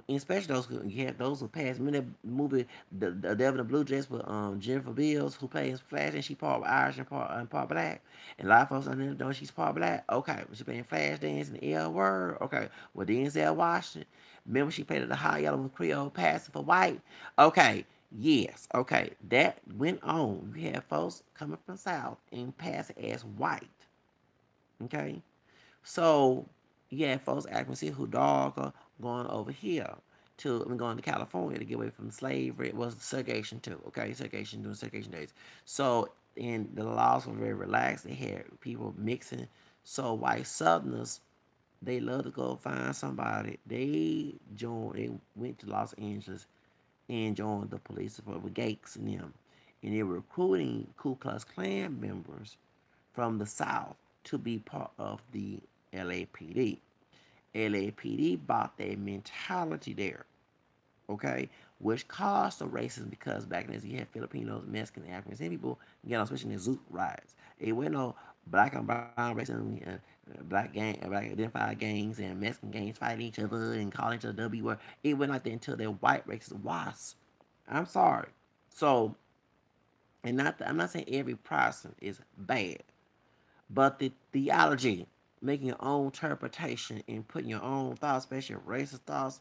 especially those who you have those who passed. Remember that movie, the Devil in the Blue Dress with Jennifer Beals, who plays Flash, and she part Irish and part black. And a lot of folks don't know she's part black. Okay, she playing Flash dance in the L word. Okay, well Denzel Washington. Remember she played the high yellow Creole passing for white. Okay, yes, okay, that went on. You had folks coming from South and passing as white. Okay, so you had folks acting see who darker going over here to I mean, going to California to get away from slavery. It was segregation too. Okay, segregation during segregation days. So and the laws were very relaxed. They had people mixing. So white Southerners they love to go find somebody. They joined. They went to Los Angeles and joined the police with Gates and them, and they were recruiting Ku Klux Klan members from the South to be part of the LAPD. LAPD bought their mentality there, okay, which caused the racism because back then you had Filipinos, Mexicans, Africans, and people, especially in the Zoot riots. It wasn't no black and brown racism, black identified gangs and Mexican gangs fighting each other and calling each other W word. It went like that until their white racist was. I'm sorry. So, I'm not saying every Protestant is bad, but the theology, making your own interpretation and putting your own thoughts, especially racist thoughts,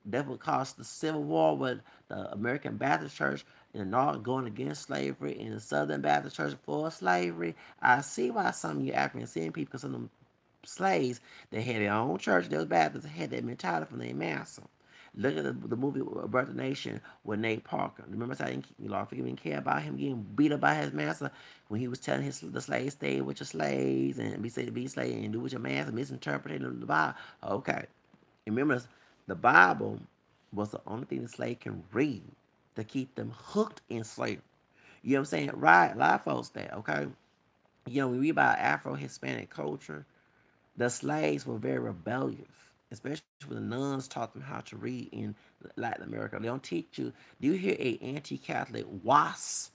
that would cause the Civil War with the American Baptist Church in the North going against slavery and the Southern Baptist Church for slavery. I see why some of you African seeing people, because some of them slaves, they had their own church, those Baptists had that mentality from their master. Look at the movie Birth of the Nation with Nate Parker. Remember, I didn't, Lord forgive me, didn't care about him getting beat up by his master when he was telling the slaves, stay with your slaves and be slave and do with your master, misinterpreting the Bible. Okay. Remember, the Bible was the only thing the slave can read to keep them hooked in slavery. You know what I'm saying? Right, a lot of folks that, okay? We read about Afro Hispanic culture. The slaves were very rebellious, especially when the nuns taught them how to read in Latin America. They don't teach you. Do you hear a anti-Catholic WASP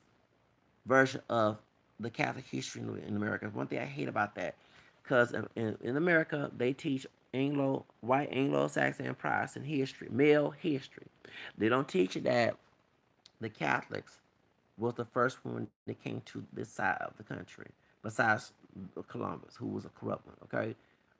version of the Catholic history in America? One thing I hate about that, because in America they teach white Anglo-Saxon and Protestant history, male history. They don't teach you that the Catholics was the first one that came to this side of the country, besides Columbus, who was a corrupt one. Okay,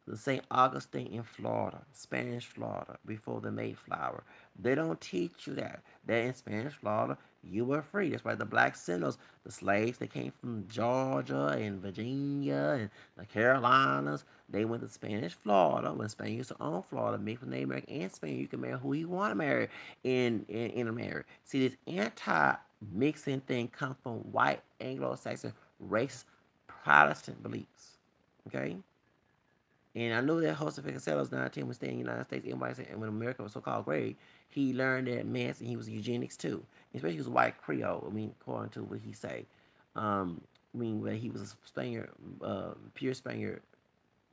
the St. Augustine in Florida, Spanish Florida, before the Mayflower. They don't teach you that. That in Spanish Florida, you were free. That's why the black settlers, the slaves that came from Georgia and Virginia and the Carolinas, they went to Spanish Florida when Spain used to own Florida, mixed with Native American and Spain. You can marry who you want to marry in America. See, this anti-mixing thing comes from white Anglo-Saxon race Protestant beliefs. Okay? And I know that Joseph Castella's 19 was staying in the United States. Everybody said, and when America was so-called great, he learned that mess and he was eugenics too. Especially he was a white Creole. I mean, according to what he say. Where he was a Spaniard, pure Spaniard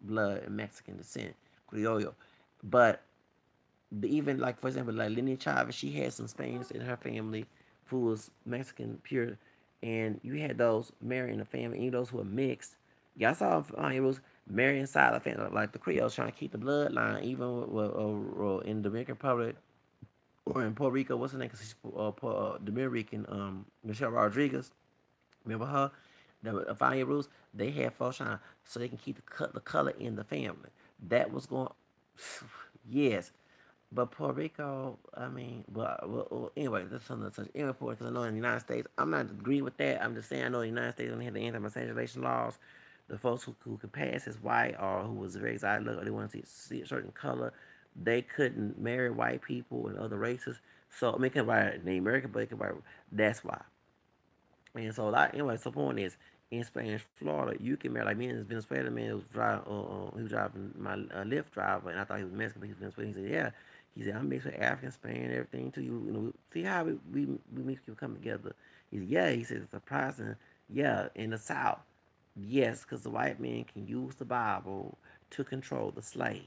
blood and Mexican descent, Criollo. But even like for example, like Lenny Chavez, she had some Spaniards in her family who was Mexican pure, and you had those marrying the family, and those who were mixed. Y'all saw it was marrying inside the family, like the Creoles trying to keep the bloodline, even in the Dominican Republic or in Puerto Rico. What's her name? Cause she's Dominican, Michelle Rodriguez. Remember her? The Fire Rules. They had folks trying so they can keep the color in the family. That was going. Yes, but Puerto Rico, I mean, anyway, that's something such important because I know in the United States, I'm not agreeing with that. I'm just saying I know in the United States, when they have the anti-miscegenation laws, the folks who could pass as white or who was very exotic look or they want to see a certain color, they couldn't marry white people and other races So I mean, it can write the American, but it can write that's why. And so, like, anyway, so point is, in Spanish, Florida, you can marry like me and this Venezuelan man was driving. He was driving my Lyft driver, and I thought he was Mexican, but he was Venezuelan. He said, "Yeah." He said, "I'm mixed with African, Spanish, and everything too. You know, see how we mix people come together." He said, "Yeah." He said, "It's surprising. Yeah, in the South, yes, because the white man can use the Bible to control the slaves.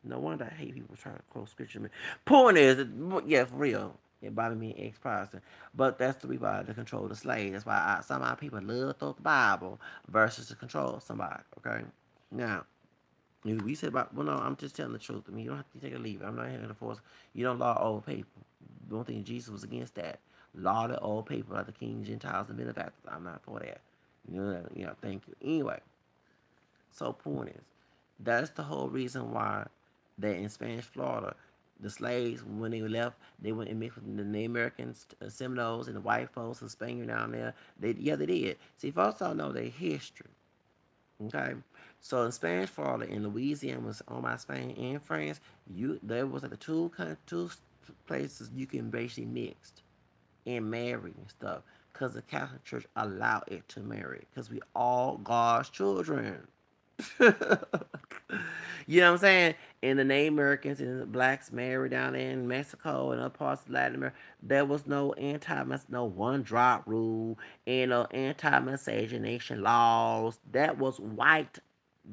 No wonder I hate people trying to quote scripture. Man. Point is, yeah, for real, it bothered me ex-Protestant. But that's the reason to control the slave. That's why some of our people love to throw the Bible versus to control somebody. Okay, now we said about well, no, I'm just telling the truth. I mean, you don't have to take a leave. I'm not here to force. You don't law old people. Don't think Jesus was against that. Law the old people like the King, Gentiles, and benefactors. I'm not for that. Thank you. Anyway, so point is, that's the whole reason why that in Spanish Florida, the slaves when they left, they went and mixed with the Native Americans, Seminoles, and the white folks, the Spaniard down there. They did. See, folks don't know their history. Okay, so in Spanish Florida in Louisiana was owned by Spain and France. There was like the two places you can basically mix and marry and stuff because the Catholic Church allowed it to marry because we all God's children. You know what I'm saying? And the Native Americans and the blacks married down there in Mexico and other parts of Latin America. There was no no one drop rule and no anti miscegenation laws. That was white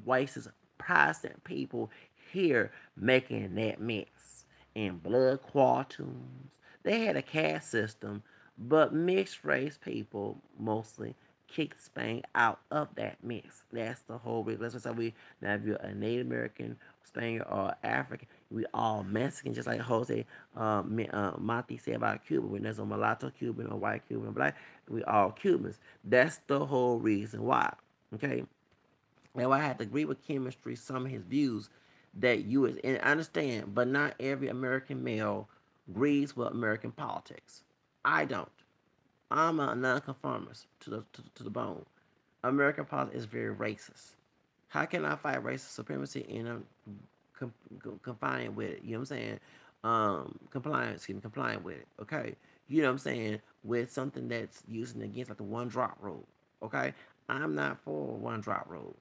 racist Protestant people here making that mess. And blood quarters. They had a caste system, but mixed race people mostly kicked Spain out of that mix. That's the whole reason. That's why we now if you're a Native American, Spaniard, or African, we all Mexican, just like Jose Monty said about Cuba. When there's a mulatto Cuban, a white Cuban, black, we all Cubans. That's the whole reason why. Okay. Now I have to agree with chemistry some of his views that you is and I understand, but not every American male agrees with American politics. I don't. I'm a nonconformist to the bone. American politics is very racist. How can I fight racist supremacy and I'm com- confined with it? You know what I'm saying? Compliant with it. Okay, you know what I'm saying? With something that's using against like the one drop rule. Okay, I'm not for one drop rule.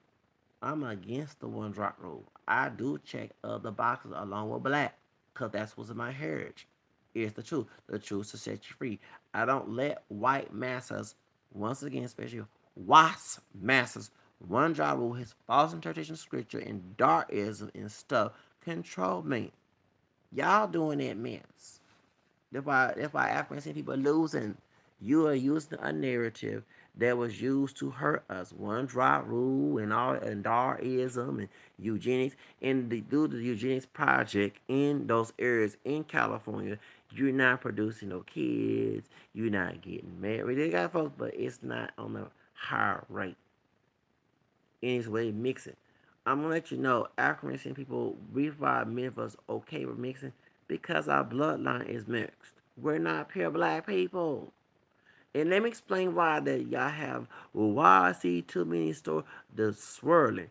I'm against the one drop rule. I do check other boxes along with black, cause that's what's in my heritage. It's the truth. The truth to set you free. I don't let white masses, once again, especially white masses, one drop rule, his false interpretation of scripture and darkism and stuff control me. Y'all doing that mess. That's why African people are losing. You are using a narrative that was used to hurt us. One drop rule and all and Darism and eugenics. And due to the eugenics project in those areas in California, you're not producing no kids. You're not getting married. They got folks, but it's not on a higher rate. Any way mixing. I'm gonna let you know, African people, we find many of us okay with mixing because our bloodline is mixed. We're not pure black people. And let me explain why that y'all have why I see too many stories the swirling.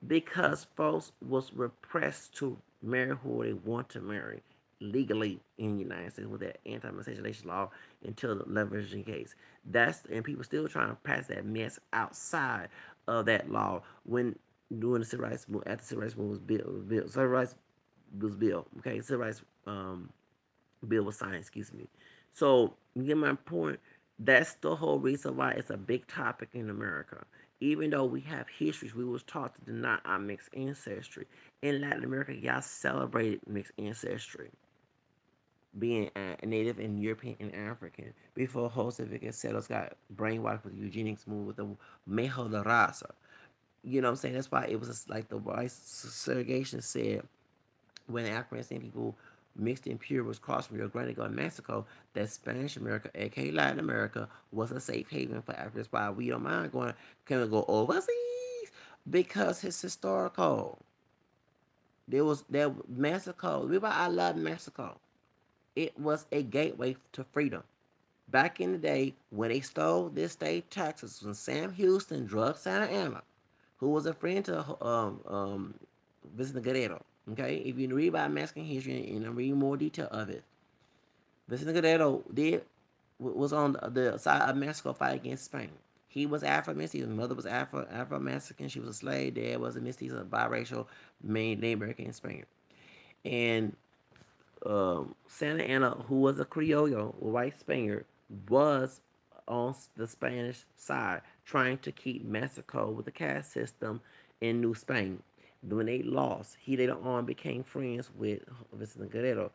Because folks was repressed to marry who they want to marry legally in the United States with that anti-miscegenation law until the leveraging case. That's and people still trying to pass that mess outside of that law when during the civil rights movement after the civil rights movement civil rights was built. Okay, civil rights bill was signed, excuse me. So you get my point. That's the whole reason why it's a big topic in America. Even though we have histories, we was taught to deny our mixed ancestry. In Latin America, y'all celebrated mixed ancestry, being Native and European and African. Before Jose Vicaseros got brainwashed with the eugenics move with the Mejo de Raza. You know what I'm saying? That's why it was just like the white segregation said when African people mixed and pure was crossed from Rio Grande go in Mexico, that Spanish America, aka Latin America, was a safe haven for Africans. Why we don't mind going, can we go overseas? Because it's historical. There Mexico. Remember, I love Mexico. It was a gateway to freedom. Back in the day, when they stole this state taxes, when Sam Houston drugged Santa Anna, who was a friend to Vicente Guerrero. Okay, if you read about Mexican history and read more detail of it, Vicente Guerrero was on the side of Mexico fight against Spain. He was Afro Mestizo. His mother was Afro Mexican. She was a slave. Dad was a mestizo, biracial, main Native American and Spaniard. And Santa Anna, who was a Criollo, a white Spaniard, was on the Spanish side, trying to keep Mexico with the caste system in New Spain. When they lost, he later on became friends with Vicente Guerrero.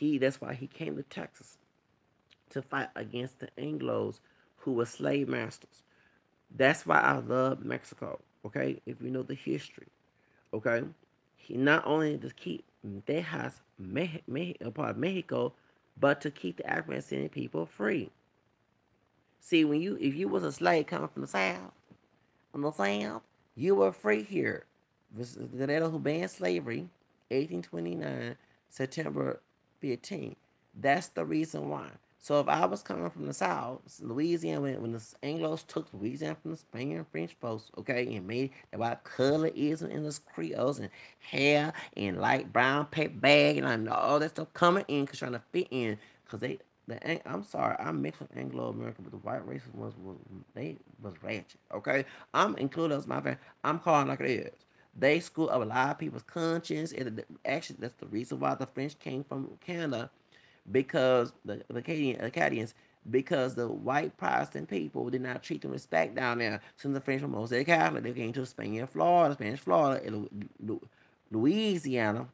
That's why he came to Texas to fight against the Anglos, who were slave masters. That's why I love Mexico. Okay, if you know the history, okay, he not only to keep Tejas, part of Mexico, but to keep the African people free. See, when you if you was a slave coming from the South, from the South, you were free here. Guerrero who banned slavery, 1829, September 15. That's the reason why. So if I was coming from the South, Louisiana, when the Anglos took Louisiana from the Spanish and French folks, okay, and made that white colorism in the Creoles and hair and light brown paper bag and all that stuff coming in, cause trying to fit in, cause I'm sorry, I'm mixed with Anglo American, but the white races they was ratchet. Okay, I'm included as my friend. I'm calling like it is. They screw up a lot of people's conscience, and actually, that's the reason why the French came from Canada, because the Acadians, because the white Protestant people did not treat them respect down there. Since the French were mostly Catholic, they came to Spain and Florida, Spanish Florida, and Louisiana,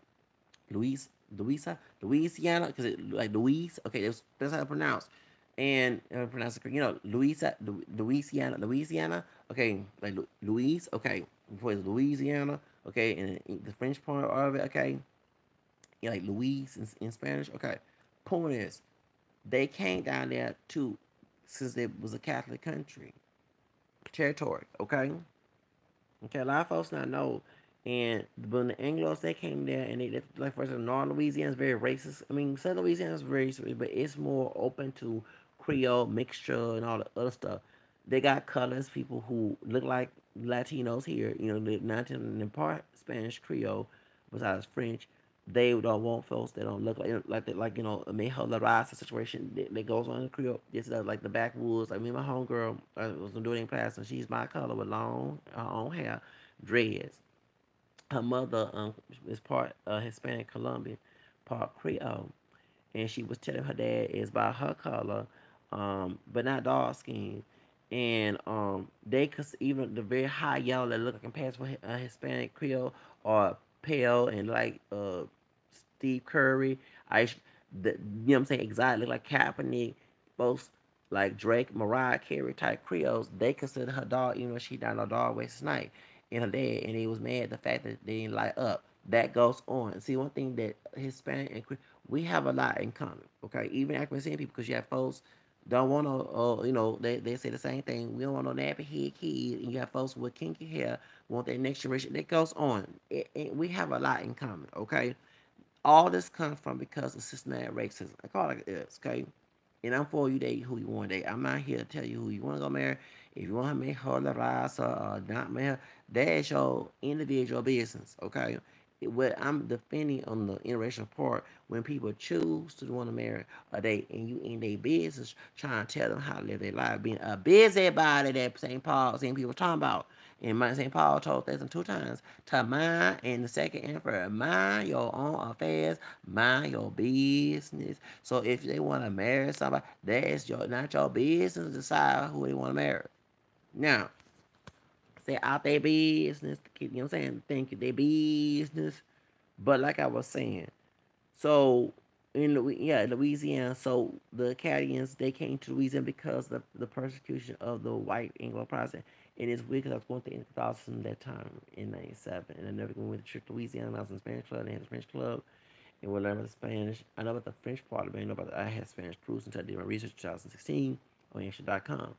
Louisiana, because it like Louise. Okay, that's how it's pronounced. And pronounce it, Louisiana. Okay, like Louise. Okay, before it's Louisiana. Okay, and the French part of it. Okay, yeah, like Louise in Spanish. Okay, point is, they came down there too, since it was a Catholic country territory. Okay, okay, a lot of folks not know. And when the Anglos they came there, and they like for example, Northern Louisiana is very racist. I mean, Southern Louisiana is very racist, but it's more open to Creole mixture and all the other stuff. They got colors, people who look like Latinos here. You know, the 19 in part Spanish Creole, besides French. They don't want folks that don't look like you know a Mejo La Raza situation that goes on in Creole. This is like the backwoods. Like me and my homegirl, I was doing in class, and she's my color with long her own hair, dreads. Her mother is part Hispanic Colombian, part Creole, and she was telling her dad is by her color, but not dark skin. And they could even the very high yellow that look like compared with a Hispanic Creole or pale and like Steve Curry. You know what I'm saying? Exotic, look like Kaepernick, folks like Drake, Mariah Carey type Creoles. They consider her dog, even though she not no dog waste night in her dad, and he was mad at the fact that they didn't light up. That goes on. See, one thing that Hispanic and we have a lot in common. Okay, even African people, because you have folks don't want to, you know, they say the same thing. We don't want no nappy head kid, and you have folks with kinky hair want their next generation. That goes on. We have a lot in common. Okay, all this comes from because of systematic racism. I call it like this, okay? And I'm for you date who you want to date. I'm not here to tell you who you want to go marry. If you want to make her the rise or not marry her, that's your individual business, okay? What I'm defending on the interracial part, when people choose to want to marry a date and you in their business trying to tell them how to live their life, being a busybody that St. People talking about. And St. Paul told us 2 times to mind, and the second emperor, mind your own affairs, mind your business. So if they want to marry somebody, that's not your business to decide who they want to marry. Now, say out their business, you know what I'm saying? Think their business. But like I was saying, so in Louisiana, so the Acadians they came to Louisiana because of the persecution of the white Anglo Protestant. And it's weird because I was going to Catholicism that time in '97, and I never went to trip to Louisiana. I was in the Spanish club, and they had a French club, and we learned about the Spanish. I know about the French part of it, I know about I had Spanish cruise until I did my research in 2016 on ancient.com.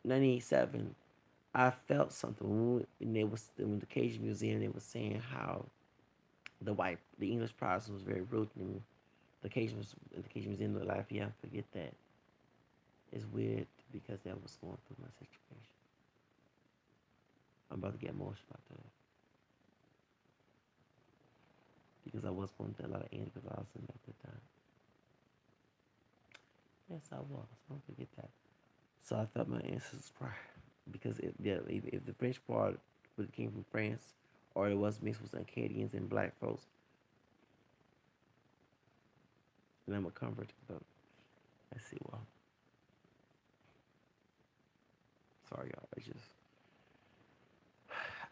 1987, I felt something and they was in the Cajun Museum. They was saying how the English Protestant was very rude to me. The Cajun Museum of Lafayette. Forget that. It's weird because that was going through my situation. I'm about to get emotional about that because I was going through a lot of anti-Catholicism at the time. Yes, I was. Don't forget that. So I felt my ancestors' pride because if the French part would came from France, or it was mixed with Acadians and black folks, and I'm a convert to them. I see. Well, sorry, y'all. I just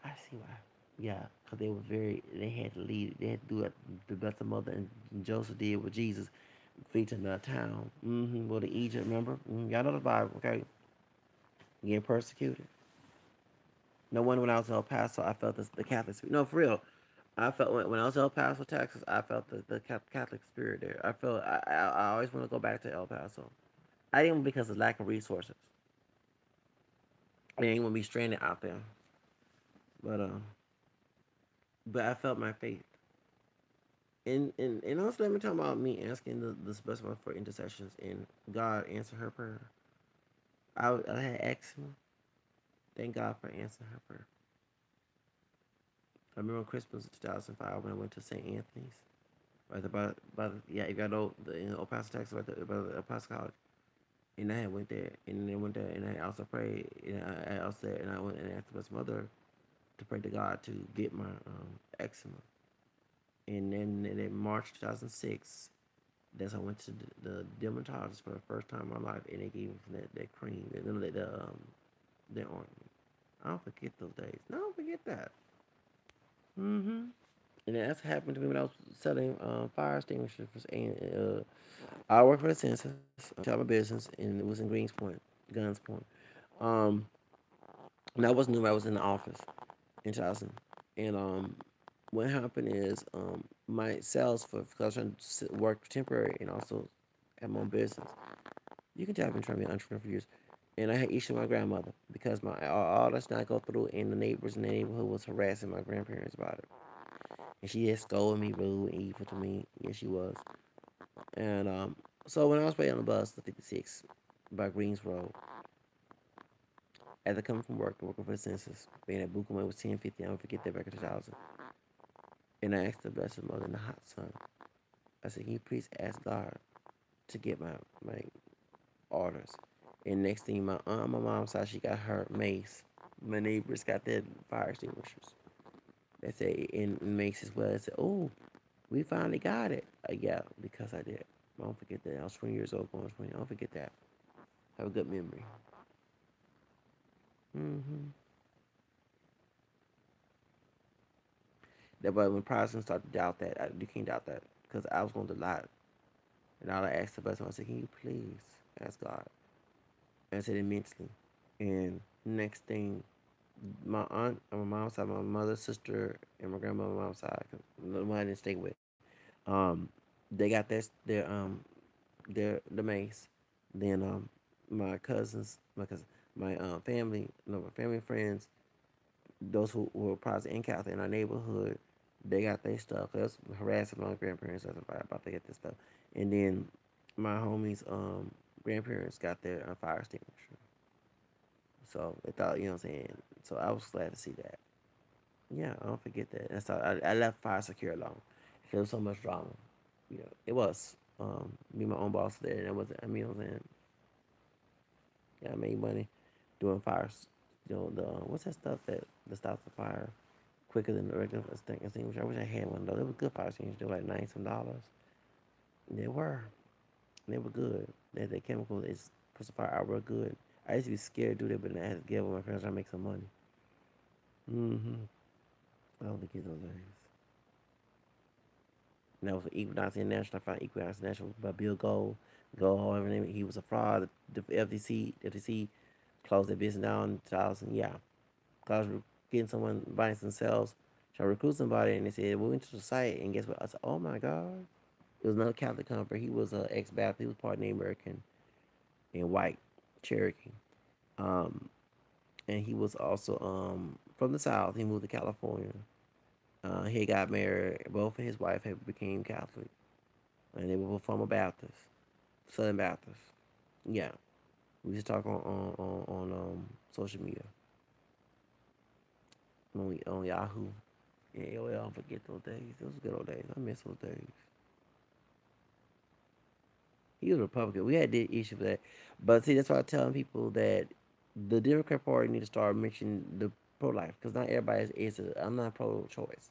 I see why. Yeah, because they were very. They had to lead. They had to do it the best the mother and Joseph did with Jesus, flee to another town. Go to Egypt. Remember? Y'all know the Bible, okay? Getting persecuted. No wonder when I was in El Paso, I felt the Catholic spirit. No, for real. I felt when I was in El Paso, Texas, I felt the Catholic spirit there. I felt I always want to go back to El Paso. I didn't because of lack of resources. I didn't want to be stranded out there. But but I felt my faith. And also let me talk about me asking the special one for intercessions and God answered her prayer. I had asked him, thank God for answering her prayer. I remember Christmas 2005 when I went to St. Anthony's. Right about yeah, if y'all know the in El Paso, Texas, right there, about El Paso College. And I had went there, and then went there, and I also prayed, and I also said, and I went and asked my mother to pray to God to get my eczema. And then in March 2006, that's when I went to the dermatologist for the first time in my life, and they gave me that cream, that ointment. I don't forget those days. No, I don't forget that. Mm-hmm. And that's happened to me when I was selling fire extinguishers. And I worked for the census, started my business, and it was in Guns Point. Um, and I wasn't new. I was in the office in 2000. And what happened is my sales for because I was trying to work temporary and also have my own business. You can tell I've been trying to be an entrepreneur for years. And I had issues with my grandmother because my all that's not go through, and the neighbors in the neighborhood was harassing my grandparents about it. And she had scolded me rude and evil to me. Yeah, she was. And so when I was waiting on the bus, the 56 by Greens Road, after coming from work, working for the census, being at Bukamay was 10:50. I don't forget that back in 2000. And I asked the Blessed Mother in the hot sun. I said, "Can you please ask God to get my orders?" And next thing, my aunt on my mom's side, she got her mace. My neighbors got their fire extinguishers. They say in mace as well. I said, "Oh, we finally got it." Yeah, because I did. I don't forget that. I was 20 years old, going 20. I don't forget that. Have a good memory. Hmm. That, but when Protestants start to doubt that, you can't doubt that because I was going to lie, and all I asked the person, I said, "Can you please ask God?" And I said immensely. And next thing, my aunt on my mom's side, my mother's sister, and my grandma on my mom's side, the one I didn't stay with, um, they got the mace. Then my cousins, my family, no, my family and friends, those who were Protestant and Catholic in our neighborhood, they got their stuff. They was harassing my grandparents about to get this stuff. And then my homies' grandparents got their fire extinguisher. So they thought, you know what I'm saying? So I was glad to see that. Yeah, I don't forget that. And so I left fire secure alone. There was so much drama. Yeah, it was. Me, my own boss there, and it wasn't. I mean, you know what I'm saying? Yeah, I made money doing fires. You know, what's that stuff that stops the fire quicker than the regular extinguisher? I wish I had one of those. They were good fire extinguishers. They were like $90 some. They were. They were good. That chemical is puts the fire out real good. I used to be scared to do that, but I had to give up my friends trying to make some money. Mm-hmm. I don't forget those days. And that was for Equinox International. I found Equinox International by Bill Gold. Gold, however name it, he was a fraud. The FTC closed their business down in 2000. Yeah, because getting someone buying some cells, trying to recruit somebody, and they said, we went to the site, and guess what? I said, oh my God. It was another Catholic company. He was an ex-Baptist. He was part Native American and white Cherokee. Um, and he was also from the South. He moved to California. He got married. Both of his wife had became Catholic, and they were former Baptists, Southern Baptists. Yeah, we used to talk on social media on Yahoo. Yeah, AOL. Don't forget those days. Those were good old days. I miss those days. He was a Republican. We had the issue with that, but see, that's why I'm telling people that the Democrat Party need to start mentioning the pro life because not everybody is. I'm not pro choice.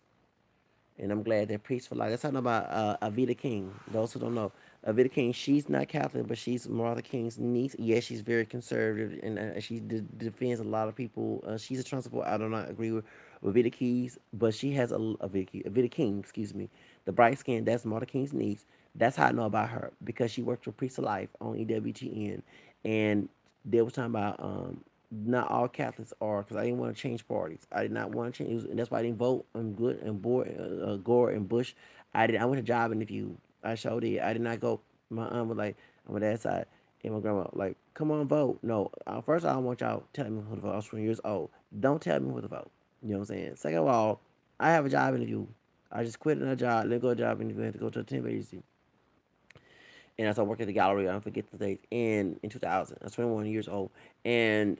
And I'm glad that Priest for Life. Let's talk about Avita King. Those who don't know, Avita King, she's not Catholic, but she's Martha King's niece. Yes, she's very conservative, and she defends a lot of people. She's a Trump supporter. I do not agree with Avita Keys, but she has Avita King, excuse me, the bright skin. That's Martha King's niece. That's how I know about her because she worked for Priest of Life on EWTN, and they was talking about not all Catholics are because I didn't want to change parties. I did not want to change, and that's why I didn't vote on Good and Gore and Bush. I did. I went to job interview. I showed it. I did not go. My aunt was like on my dad's side, and my grandma like, "Come on, vote." No, first I don't want y'all telling me who to vote. I was 20 years old. Don't tell me who to vote. You know what I'm saying? Second of all, I have a job interview. I just quit another job. Let go of job interview. I had to go to a temp agency and I started working at the gallery. I don't forget the date. And in 2000, I was 21 years old, and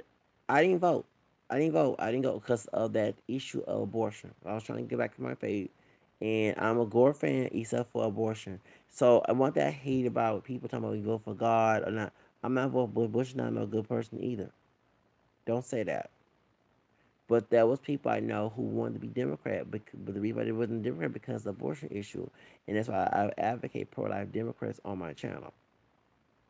I didn't vote. I didn't vote. I didn't go because of that issue of abortion. I was trying to get back to my faith, and I'm a Gore fan except for abortion. So I want that I hate about people talking about we vote for God or not. I'm not voting for Bush. Is not no good person either. Don't say that. But there was people I know who wanted to be Democrat, but the reason they wasn't Democrat because of the abortion issue, and that's why I advocate pro-life Democrats on my channel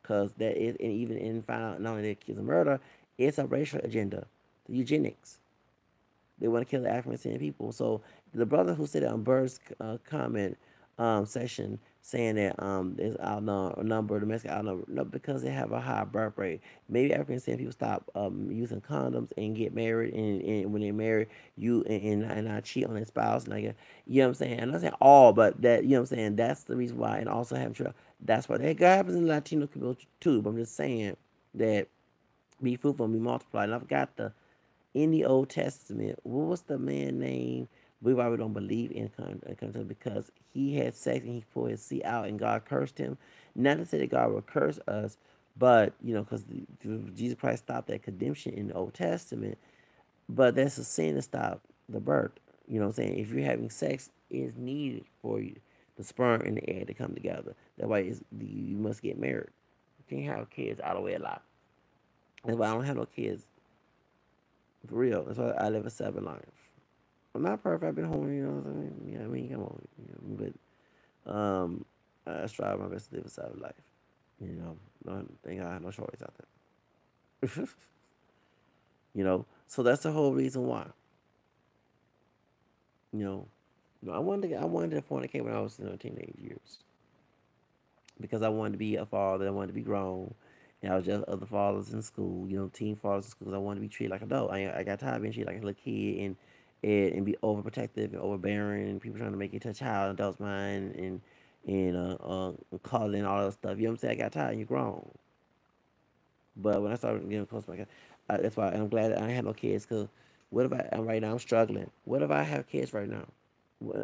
because that is, and even in find out not only that kids are murder, it's a racial agenda, the eugenics. They want to kill the African descendant people. So the brother who said it on Bird's comment session saying that there's outnumber a number of domestic outnumber no, because they have a high birth rate. Maybe African descendant people stop using condoms and get married, and when they're married, you and not cheat on their spouse. And like, you know what I'm saying? I'm not saying all, but that you know what I'm saying. That's the reason why, and also having children. That's what that happens in the Latino community too. But I'm just saying that be fruitful and be multiplied. And I've got the in the Old Testament, what was the man name? We probably don't believe in because he had sex and he pulled his seed out and God cursed him. Not to say that God will curse us, but you know, because Jesus Christ stopped that condemnation in the Old Testament. But that's a sin to stop the birth. You know what I'm saying? If you're having sex, it's needed for you, the sperm and the egg to come together. That's why you must get married. You can't have kids out of wedlock. That's why I don't have no kids. For real. That's why I live a seven life. I'm not perfect. I've been horny, you know what I'm saying? Yeah, I mean, come on. You know, but I strive my best to live a seven life. You know, no, think I have no choice out there. You know, so that's the whole reason why. You know, I wanted to fornicate when I was teenage years because I wanted to be a father. I wanted to be grown. And I was just other fathers in school, teen fathers in school. I wanted to be treated like an adult. I got tired of being treated like a little kid and be overprotective and overbearing. And people trying to make it to a child, adult's mind, and calling all that stuff. You know what I'm saying? I got tired. And you're grown. But when I started getting close to my kids, that's why I'm glad that I had no kids. Cause what if I'm right now? I'm struggling. What if I have kids right now?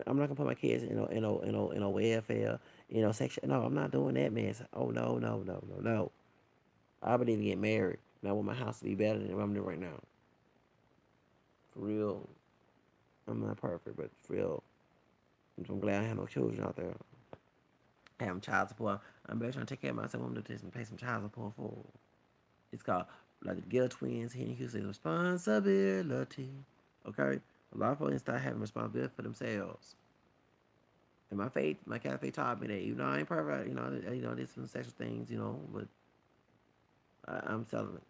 I'm not gonna put my kids in a welfare, section. No, I'm not doing that, man. Oh no, no, no, no, no. I would even get married. And I want my house to be better than what I'm doing right now. For real. I'm not perfect, but for real. I'm glad I have no children out there. Having child support. I'm better trying to take care of myself. I'm going to pay some child support for. It's called, like the Gill twins here in Houston, responsibility. Okay? A lot of folks start having responsibility for themselves. And my Catholic faith taught me that, I ain't perfect, there's some sexual things, but I'm celibate.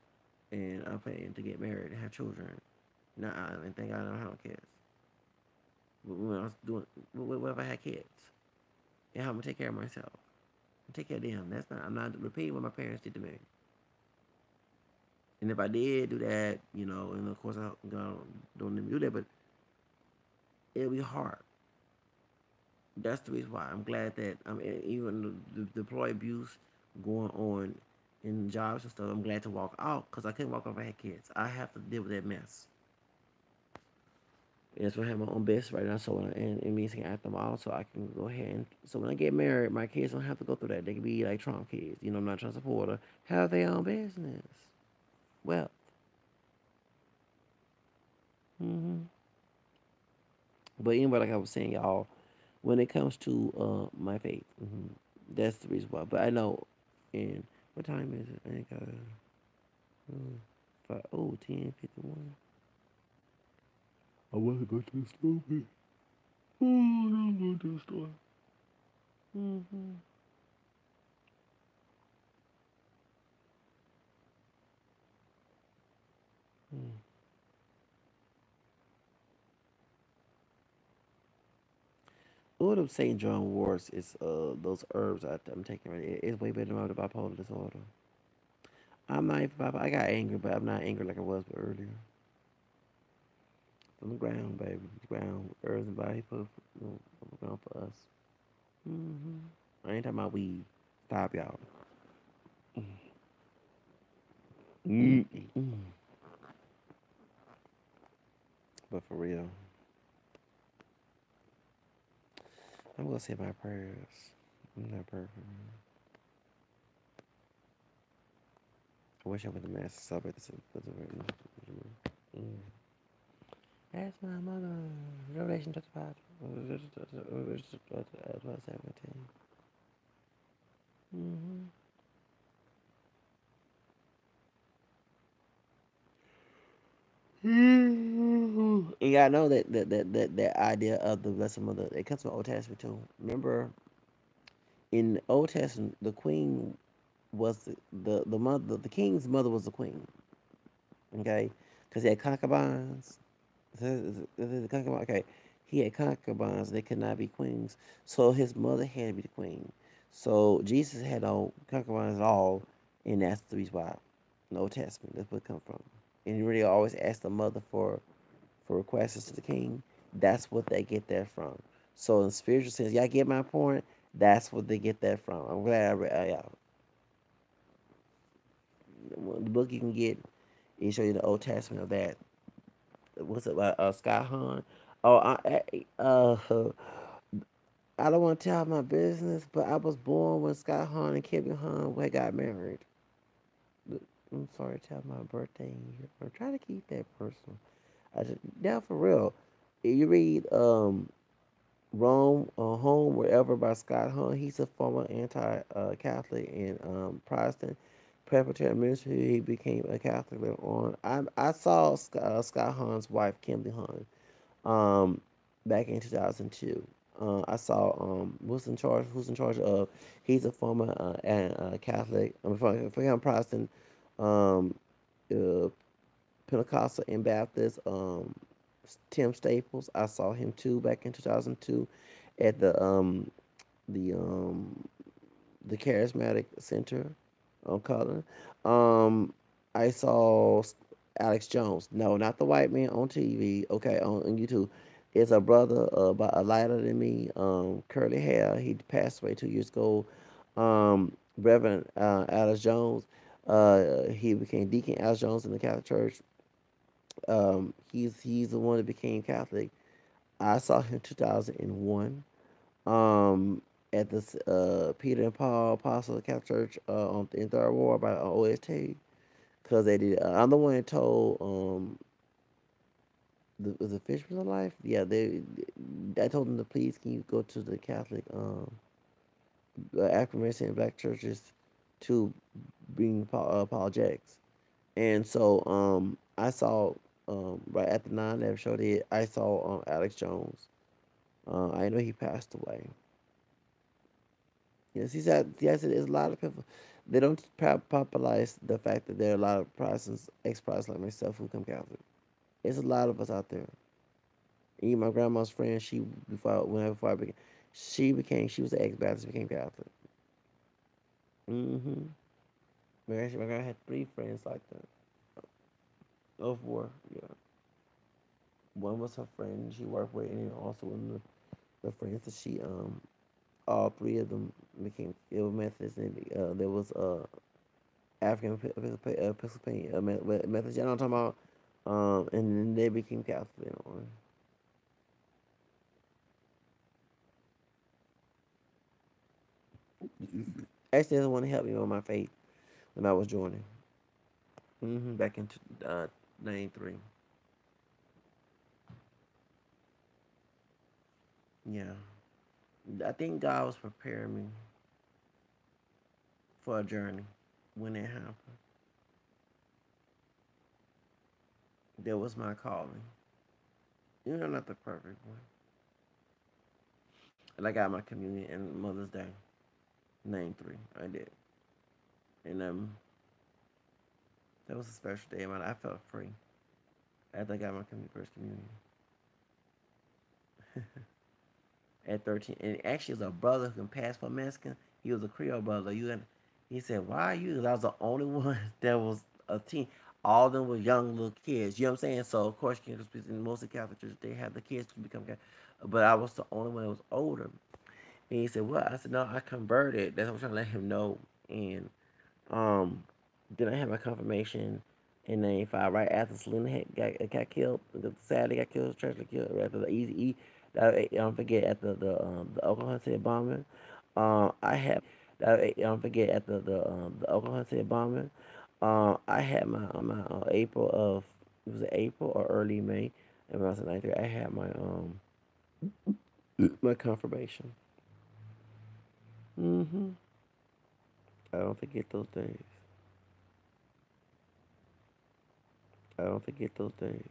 And I'm planning to get married and have children. Nah, and thank God I don't have no kids. But when I was doing, what if I had kids? And how I'm gonna take care of myself? Take care of them. I'm not repeating what my parents did to me. And if I did do that, and of course I don't even do that, but it'll be hard. That's the reason why I'm glad that even the employee abuse going on in jobs and stuff. I'm glad to walk out because I couldn't walk out if I had kids. I have to deal with that mess. And that's why I have my own business right now. So it means I can act them out, so I can go ahead and so when I get married, my kids don't have to go through that. They can be like Trump kids. I'm not trying to support her. Have their own business. Well, hmm but anyway, like I was saying, y'all, when it comes to my faith, that's the reason why. But I know And what time is it? I think five, 10:51. I want to go to the store. Oh, I'm going to the store. Mm-hmm. Mm. What of St. John Warts is those herbs I'm taking right now. It's way better than the bipolar disorder. I'm not even bipolar. I got angry, but I'm not angry like I was earlier. From the ground, baby. The ground. Herbs and body put on the ground for us. Mm-hmm. I ain't talking about weed. Stop, y'all. Mm-mm. But for real, I'm gonna say my prayers. I'm not perfect. I wish I went to mass to celebrate this. Mm. That's my mother. Revelation chapter 5. 17. Mm-hmm. And y'all know that idea of the Blessed Mother, it comes from the Old Testament too. Remember, in the Old Testament, the queen was the mother, the king's mother was the queen, okay? Because he had concubines. Okay, he had concubines. They could not be queens, so his mother had to be the queen. So Jesus had no concubines at all, and that's the reason why in the Old Testament. That's where it come from. And you really always ask the mother for requests to the king. That's what they get that from. So in spiritual sense, y'all get my point. That's what they get that from. I'm glad I read. The book you can get, it show you the Old Testament of that. What's it? Scott Hahn. Oh, I don't want to tell my business, but I was born when Scott Hahn and Kevin Hahn had got married. I'm sorry to tell my birthday here. I'm trying to keep that personal. Now for real, you read Rome, Home, Wherever by Scott Hahn. He's a former anti-Catholic and Protestant Presbyterian minister. He became a Catholic later on. I saw Scott Hahn's wife, Kimberly Hahn, um, back in 2002. I saw who's in charge of. He's a former Catholic. For him, Protestant, um, uh, Pentecostal and Baptist. Tim Staples. I saw him too back in 2002 at the um the Charismatic Center on Cullen. Um, I saw Alex Jones. No, not the white man on TV. Okay, on YouTube. It's a brother about a lighter than me. Curly hair. He passed away 2 years ago. Reverend Alex Jones. He became Deacon Alex Jones in the Catholic Church. He's the one that became Catholic. I saw him in 2001 at the Peter and Paul Apostle Catholic Church in Third Ward by OST because they did. I'm the one that told was the Fishers of Life. Yeah, I told them to please can you go to the Catholic African American and Black churches to bring apologetics. And so I saw right at the 9/11 show that I saw Alex Jones. I know he passed away. Yes, he said yes. There's a lot of people. They don't popularize the fact that there are a lot of Protestants, ex-Protestants like myself, who become Catholic. There's a lot of us out there. Even my grandma's friend, before I became, she was an ex-Baptist, became Catholic. Mm-hmm. My grandma had three friends like that. Oh, four. Yeah. One was her friend she worked with, and then also one of the friends that she all three of them became it was Methodist, and there was African Episcopalian Methodist. You know what I'm talking about? And then they became Catholic. You know. Actually, they want to help me with my faith when I was joining. Back in '93. Yeah, I think God was preparing me for a journey. When it happened, that was my calling. You know, not the perfect one. And I got my communion and Mother's Day. Name three. I did. And that was a special day in my life. I felt free after I got my first communion at 13. And actually, it was a brother who can pass for Mexican. He was a Creole brother. He said, "Why are you?" 'Cause I was the only one that was a teen. All of them were young little kids. You know what I'm saying? So of course, you know, in most of the Catholic churches, they have the kids to become Catholic. But I was the only one that was older. And he said, "What?" I said, "No, I converted." That's what I'm trying to let him know. And um, then I had my confirmation in '95, right after Selena got killed. Sadly, got killed, tragically killed after the Easy E. I don't forget at the Oklahoma City bombing. I don't forget at the Oklahoma City bombing. I had my April of it was April or early May, and when I was in 93, I had my confirmation. Hmm. I don't forget those days. I don't forget those days.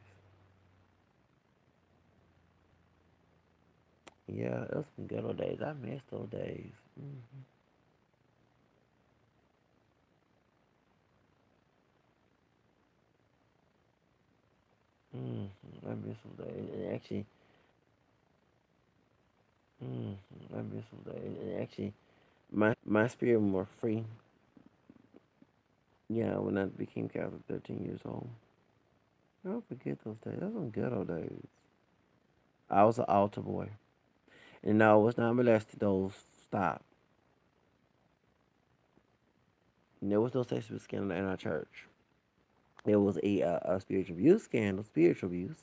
Yeah, those some good old days. I miss those days. Mm. I miss those days. And actually, mm, I miss those days. And actually, my spirit was more free. Yeah, when I became Catholic, 13 years old. I don't forget those days. Those some good old days. I was an altar boy, and no, I was not molested. Those stop. And there was no sexual scandal in our church. There was a spiritual abuse scandal, spiritual abuse.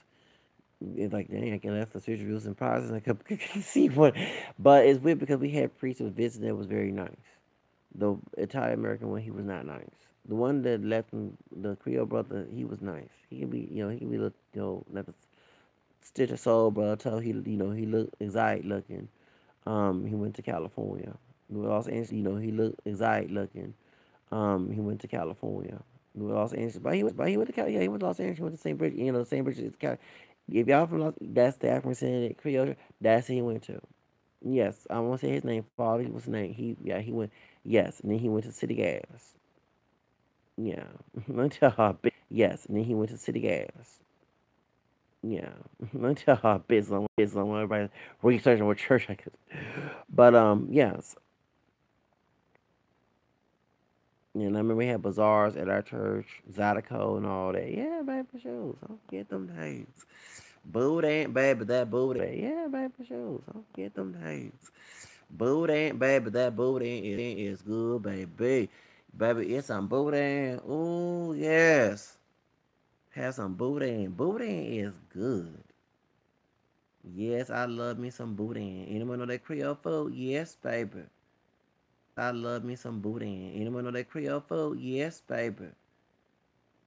It's like, dang, I can left the spiritual abuse in process. I could see what, but it's weird because we had priests who was visiting that was very nice. The Italian American one, he was not nice. The one that left him, the Creole brother, he was nice. He can be, he can be, not the stitch of soul, brother. Tell he looked exotic looking. He went to California, Los Angeles. He looked exotic looking. He went to California, Los Angeles. But he went to California. Yeah, he went to Los Angeles. He went to St. Bridget. The St. Bridget is Cali. If y'all from that's the African Descendant Creole. That's who he went to. Yes, I won't say his name. Father, what's his name? He went. Yes, and then he went to City Gas. Yeah, let me tell her. Yes, and then he went to City Gas. Yeah, let me tell her business. I want everybody researching what church I could. But yes, and I remember we had bazaars at our church, Zydeco and all that. Yeah, baby, for sure. So get them days. Boo ain't baby, that boo. Yeah, baby, for sure. So get them days. Boo ain't baby, that booty is good, baby. Baby, it's some booty. Ooh, yes. Have some booty. Booty is good. Yes, I love me some booty. Anyone know that Creole food? Yes, baby. I love me some booty. Anyone know that Creole food? Yes, baby.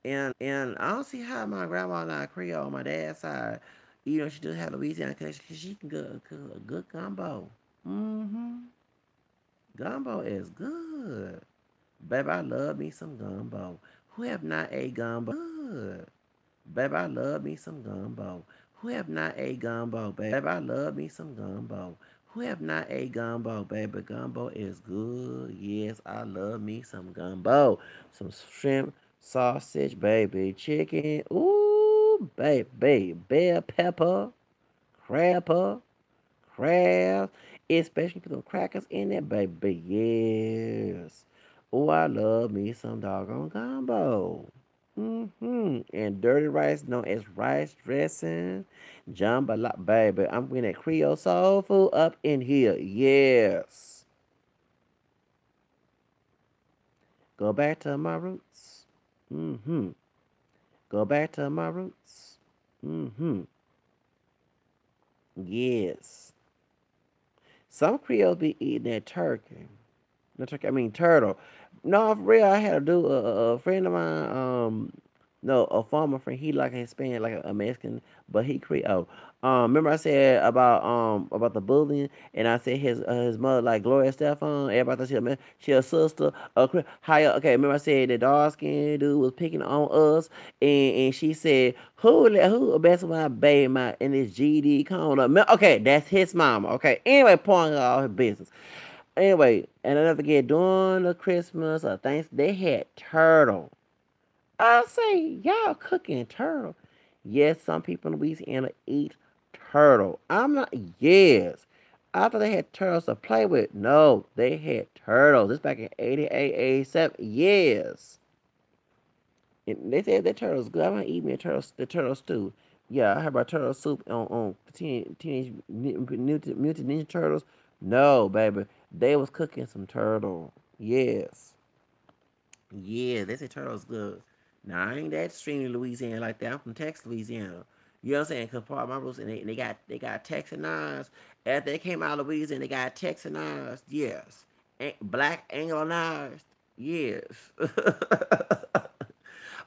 And I don't see how my grandma not Creole on my dad's side. She does have Louisiana connection because she can cook a good gumbo. Mm-hmm. Gumbo is good. Baby, I love me some gumbo. Who have not ate gumbo? Good. Baby, I love me some gumbo. Who have not ate gumbo, baby? I love me some gumbo. Who have not ate gumbo, baby? Gumbo is good. Yes, I love me some gumbo. Some shrimp, sausage, baby, chicken. Ooh, baby, bell pepper, crab, especially put some crackers in there, baby. Yes. Oh, I love me some doggone gumbo. And dirty rice known as rice dressing. Jambalaya, baby. I'm getting that Creole soul food up in here. Yes. Go back to my roots. Mm-hmm. Go back to my roots. Mm-hmm. Yes. Some Creoles be eating that turkey. No turkey, I mean turtle. No, for real, I had a dude, a friend of mine. No, a former friend. He like a Hispanic, like a Mexican, but he Creole. Remember I said about the bullying, and I said his mother like Gloria Stefan. Everybody thought she a sister. Okay, remember I said the dark skinned dude was picking on us, and she said who messing with my baby my in this GD corner. Okay, that's his mama. Okay, anyway, pouring all her business. Anyway, and I never forget during the Christmas or things they had turtle. I say, y'all cooking turtle. Yes, some people in Louisiana eat turtle. I'm not, yes. I thought they had turtles to play with. No, they had turtles. This back in 88, 87. Yes. And they said that turtle's good. I'm not eating the turtle stew. Yeah, I heard about turtle soup on Teenage Mutant Ninja Turtles. No, baby. They was cooking some turtle. Yes. Yeah, they say turtle's good. Now I ain't that extremely Louisiana like that. I'm from Texas, Louisiana. You know what I'm saying? Cause part of my roots, and they got Texanized. After they came out of Louisiana, they got Texanized. Yes, black Anglicized. Yes.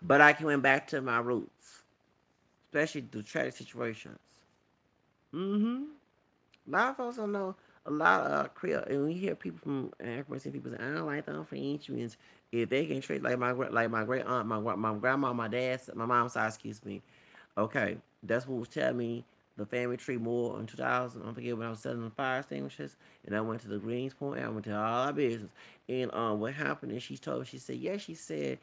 But I went back to my roots, especially through tragic situations. Mm-hmm. A lot of folks don't know a lot of Creole, and when you hear people from African people say, "I don't like them Frenchmans," if they can trace like my great aunt, my grandma, my mom's side, excuse me. Okay, that's what was telling me the family tree more in 2000. I forget when I was selling the fire extinguishers, and I went to the Greens Point. I went to all our business, and what happened is she told me, she said, yeah, she said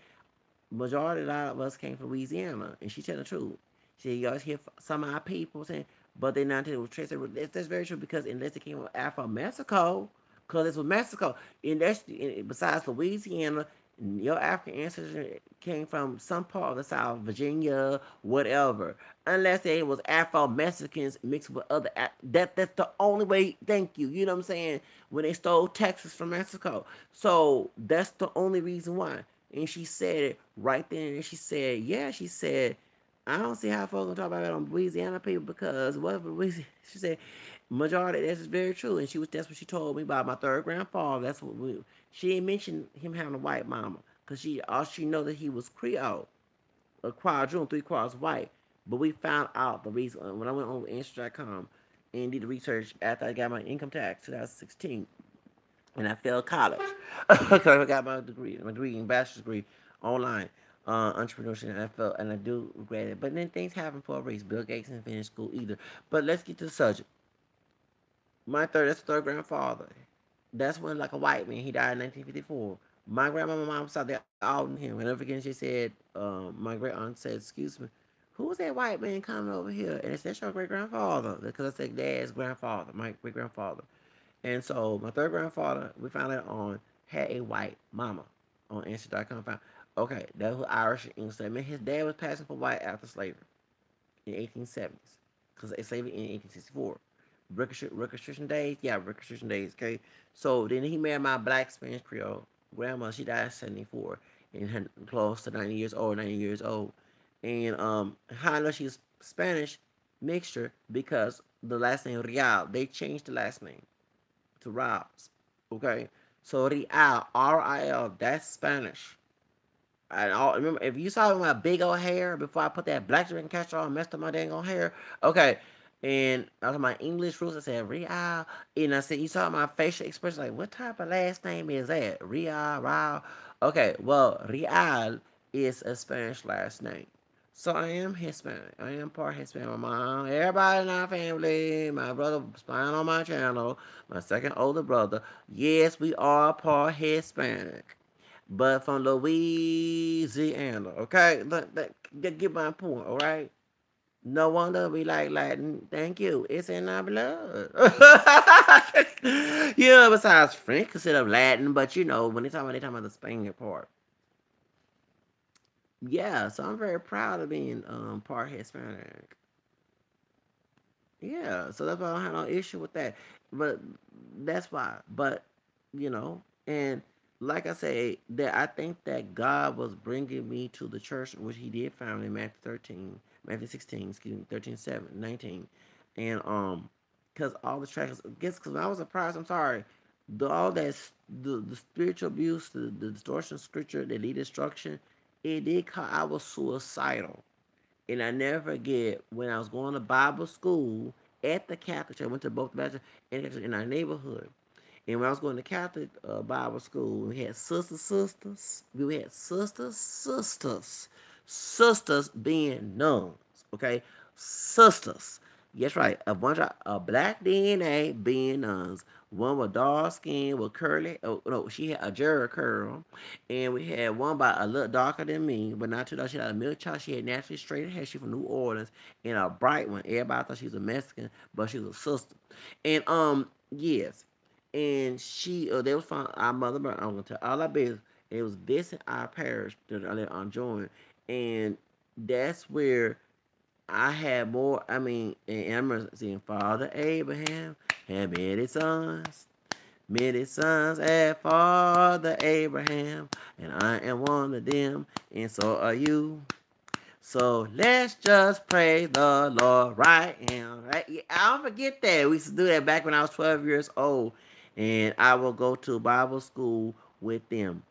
majority of a lot of us came from Louisiana, and she tell the truth. She said, you always hear some of our people saying, but they're not telling the truth. That's very true because unless it came from Afro Mexico, because it's from Mexico, and that's besides Louisiana, your African ancestors came from some part of the South, Virginia, whatever. Unless it was Afro Mexicans mixed with other, that's the only way. Thank you. You know what I'm saying? When they stole Texas from Mexico, so that's the only reason why. And she said it right there. And she said, yeah, she said, I don't see how folks gonna talk about that on Louisiana people because what Louisiana, she said, majority, that's very true. And that's what she told me about my third grandfather. That's what she didn't mention him having a white mama. Cause all she know that he was Creole, a quadroon, 3 quarters white. But we found out the reason when I went on Insta.com and did the research after I got my income tax 2016 and I failed college because I got my degree in bachelor's degree online, entrepreneurship, and I do regret it. But then things happen for a reason. Bill Gates didn't finish school either. But let's get to the subject. That's third grandfather. That's when like a white man. He died in 1954. My grandma, my mom saw they all knew him. And never again, she said, my great aunt said, "Excuse me, who was that white man coming over here?" And it's that's your great grandfather because I said dad's grandfather, my great grandfather. And so my third grandfather, we found out on had a white mama on Insta.com. Found okay, that was Irish and English. I mean, his dad was passing for white after slavery in 1870s because they slavery in 1864. Reconstruction days, yeah, Reconstruction days. Okay, so then he married my black Spanish Creole grandma. She died in 74 and had close to 90 years old, 90 years old. And how I know she's Spanish mixture because the last name Real, they changed the last name to Rouse. Okay, so Real, RIL, that's Spanish. And I remember if you saw my big old hair before I put that black drinking catcher on and messed up my dang old hair. Okay. And I was my English roots. I said Real. And I said you saw my facial expression like what type of last name is that? Real. Okay, well Real is a Spanish last name. So I am Hispanic. I am part Hispanic. My mom, everybody in our family, my brother spying on my channel, my second older brother. Yes, we are part Hispanic but from Louisiana. Okay, get my point. All right. No wonder we like Latin. Thank you. It's in our blood. Besides French, consider Latin, but when they talking about the Spaniard part. Yeah, so I'm very proud of being part Hispanic. Yeah, so that's why I don't have no issue with that. But that's why. But and like I say, that I think that God was bringing me to the church, which He did found in Matthew 16, excuse me, 13, 7, 19, and because all the tracks, guess because I was surprised. I'm sorry, all that the spiritual abuse, the distortion of scripture, the lead destruction. it did cause I was suicidal. And I never forget when I was going to Bible school at the Catholic church. I went to both Baptist and Catholic church in our neighborhood. And when I was going to Catholic Bible school, we had sisters. We had sisters being nuns. Okay, sisters. Yes, right. A bunch of black DNA being nuns. One with dark skin with curly. Oh no, she had a Jerry curl, and we had one by a little darker than me, but not too dark. She had a milk child. She had naturally straight hair. She from New Orleans, and a bright one. Everybody thought she was a Mexican, but she was a sister. And yes, and she they was from our mother, but I'm gonna tell all our business. It was this in our parish that I joined, and that's where I had more. I mean, and I remember seeing Father Abraham had many sons had Father Abraham, and I am one of them, and so are you. So let's just praise the Lord right now. Right? Yeah, I don't forget that. We used to do that back when I was 12 years old. And I will go to Bible school with them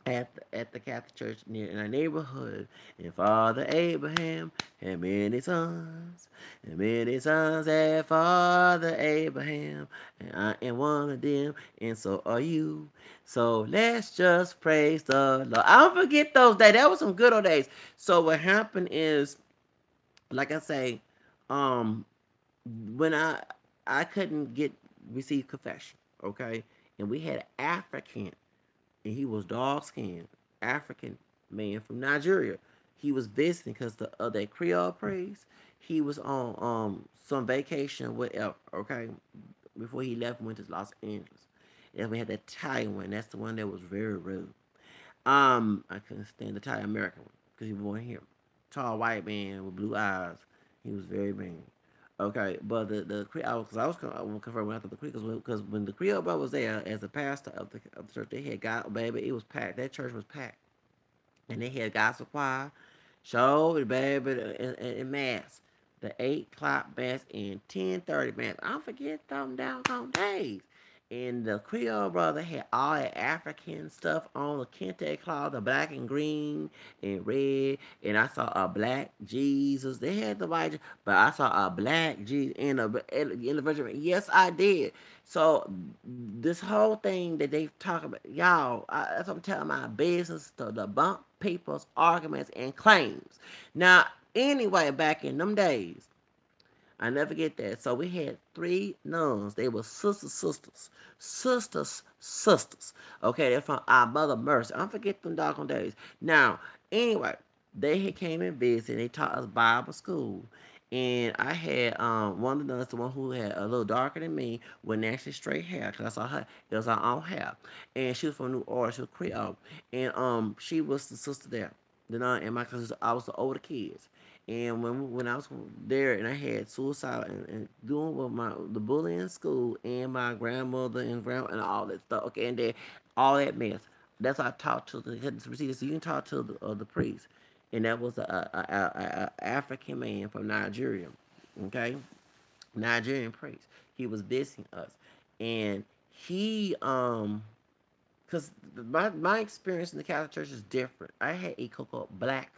at the Catholic church near in our neighborhood. And Father Abraham had many sons. And many sons had Father Abraham. And I am one of them. And so are you. So let's just praise the Lord. I don't forget those days. That was some good old days. So what happened is, like I say, um, when I couldn't get receive confession, okay, and we had an African, and he was dark skinned African man from Nigeria. He was visiting because the that Creole priest, he was on some vacation whatever, okay, before he left and went to Los Angeles. And we had that Italian one. That's the one that was very rude. I couldn't stand the Italian American one because he was born here. Tall white man with blue eyes. He was very mean. Okay, but the Creole, because I was confirming after the Creole, because when the Creole brother was there as the pastor of the church, they had God, baby, it was packed. That church was packed, and they had gospel choir, show, baby, and mass. The 8 o'clock mass and 10:30 mass. I don't forget them doggone days. And the Creole brother had all that African stuff on the kente cloth, the black and green and red. And I saw a black Jesus. They had the white, but I saw a black Jesus in the Virgin. Yes, I did. So this whole thing that they talk about, y'all, that's what I'm telling my business to debunk people's arguments and claims. Now, anyway, back in them days, I never get that. So we had 3 nuns. They were sisters. Okay, they're from our Mother Mercy. I don't forget them doggone days. Now, anyway, they had came and visited. They taught us Bible school. And I had one of the nuns, the one who had a little darker than me, with naturally straight hair, because I saw her, it was her own hair. And she was from New Orleans, she was Creole. And she was the sister there. The nun and my cousins, I was the older kids. And when I was there and I had suicide and doing with the bullying in school and my grandmother and and all that stuff. Okay, and then all that mess. That's how I talked to the receiver. So you can talk to the priest, and that was a African man from Nigeria. Okay, Nigerian priest. He was visiting us, and he because my experience in the Catholic Church is different. I had a cocoa black,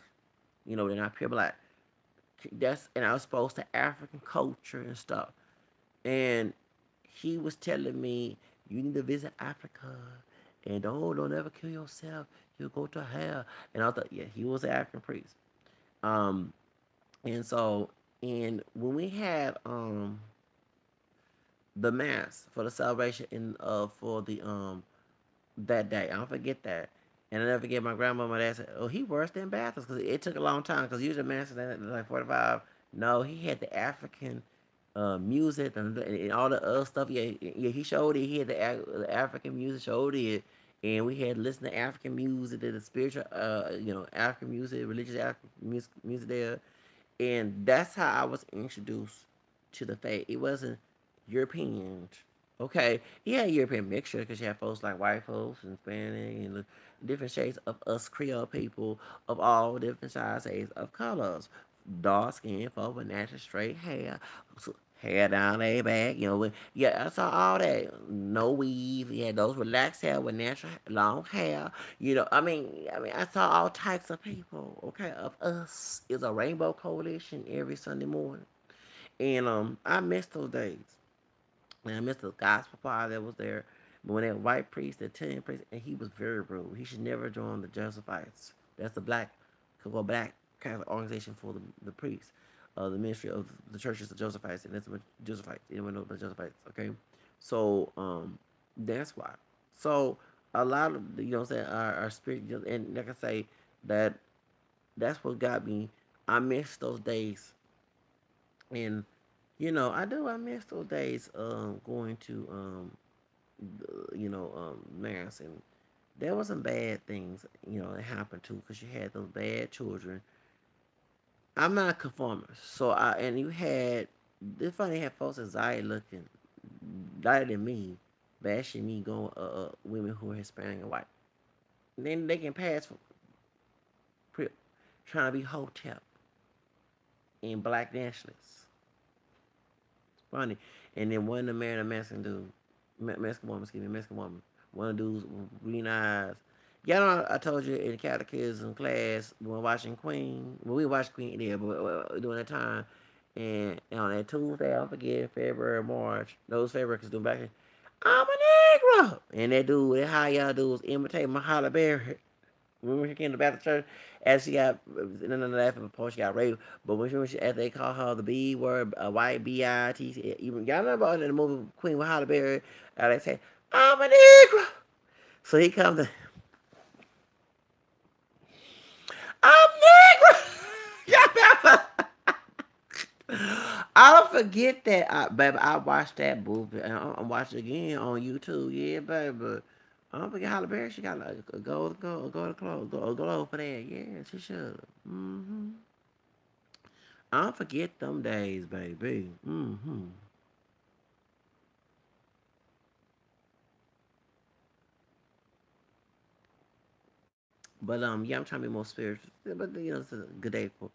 they're not pure black. And I was exposed to African culture and stuff. And he was telling me, you need to visit Africa, and don't ever kill yourself. You'll go to hell. And I thought, yeah, he was an African priest. Um, and so, and when we had the mass for the celebration in for the that day, I don't forget that. And I never forget my grandma, my dad said, "Oh, he worse than Baptist because it took a long time because usually mass is like 45." No, he had the African music and all the other stuff. Yeah, yeah, he showed it. He had the African music, showed it, and we had to listen to African music, the spiritual, African music, religious African music there, and that's how I was introduced to the faith. It wasn't European. Okay, yeah, European mixture because you have folks like white folks and Hispanic and the different shades of us Creole people of all different sizes of colors. Dark skin folk with natural straight hair, hair down their back. Yeah, I saw all that. No weave. He had those relaxed hair with natural long hair. I saw all types of people. Okay, of us. It's a rainbow coalition every Sunday morning, and I miss those days. And I missed the gospel choir that was there. But when that white priest, the Italian priest, and he was very rude. He should never join the Josephites. That's the black Catholic organization for the priests, the ministry of the churches of Josephites, and that's what Josephites. Anyone know the Josephites? Okay, so that's why. So a lot of what I'm saying our spirit, and like I say, that that's what got me. I miss those days, and I miss those days. Going to mass, and there was some bad things that happened too, because you had those bad children. I'm not a conformist, so I and you had it's funny, you had folks anxiety looking lighter than me, bashing me, going women who are Hispanic and white. And then they can pass for crip, trying to be hotep and black nationalists. It's funny. And then one of the man, a Mexican dude, Mexican woman, excuse me, Mexican woman. One of the dudes with green eyes. Y'all know I told you in catechism class when we were watching Queen. When we watched Queen there, but during that time, and on that Tuesday, I forget February, March, those February, cause doing back, I'm a Negro, and that dude, that how y'all dudes imitate my Halle Berry. When she came to the Baptist church, as she got none of that before she got raped. But as they call her the B word, white BIT. Even y'all know about in the movie Queen with Halle Berry. They say, "I'm a Negro." So he comes to, "I'm Negro." Yeah, I don't forget that, baby. I watched that movie, and I'm watching it again on YouTube. Yeah, baby. I don't forget Halle Berry. She got like a gold for that. Yeah, she should. I don't forget them days, baby. But yeah, I'm trying to be more spiritual. But it's a good day for.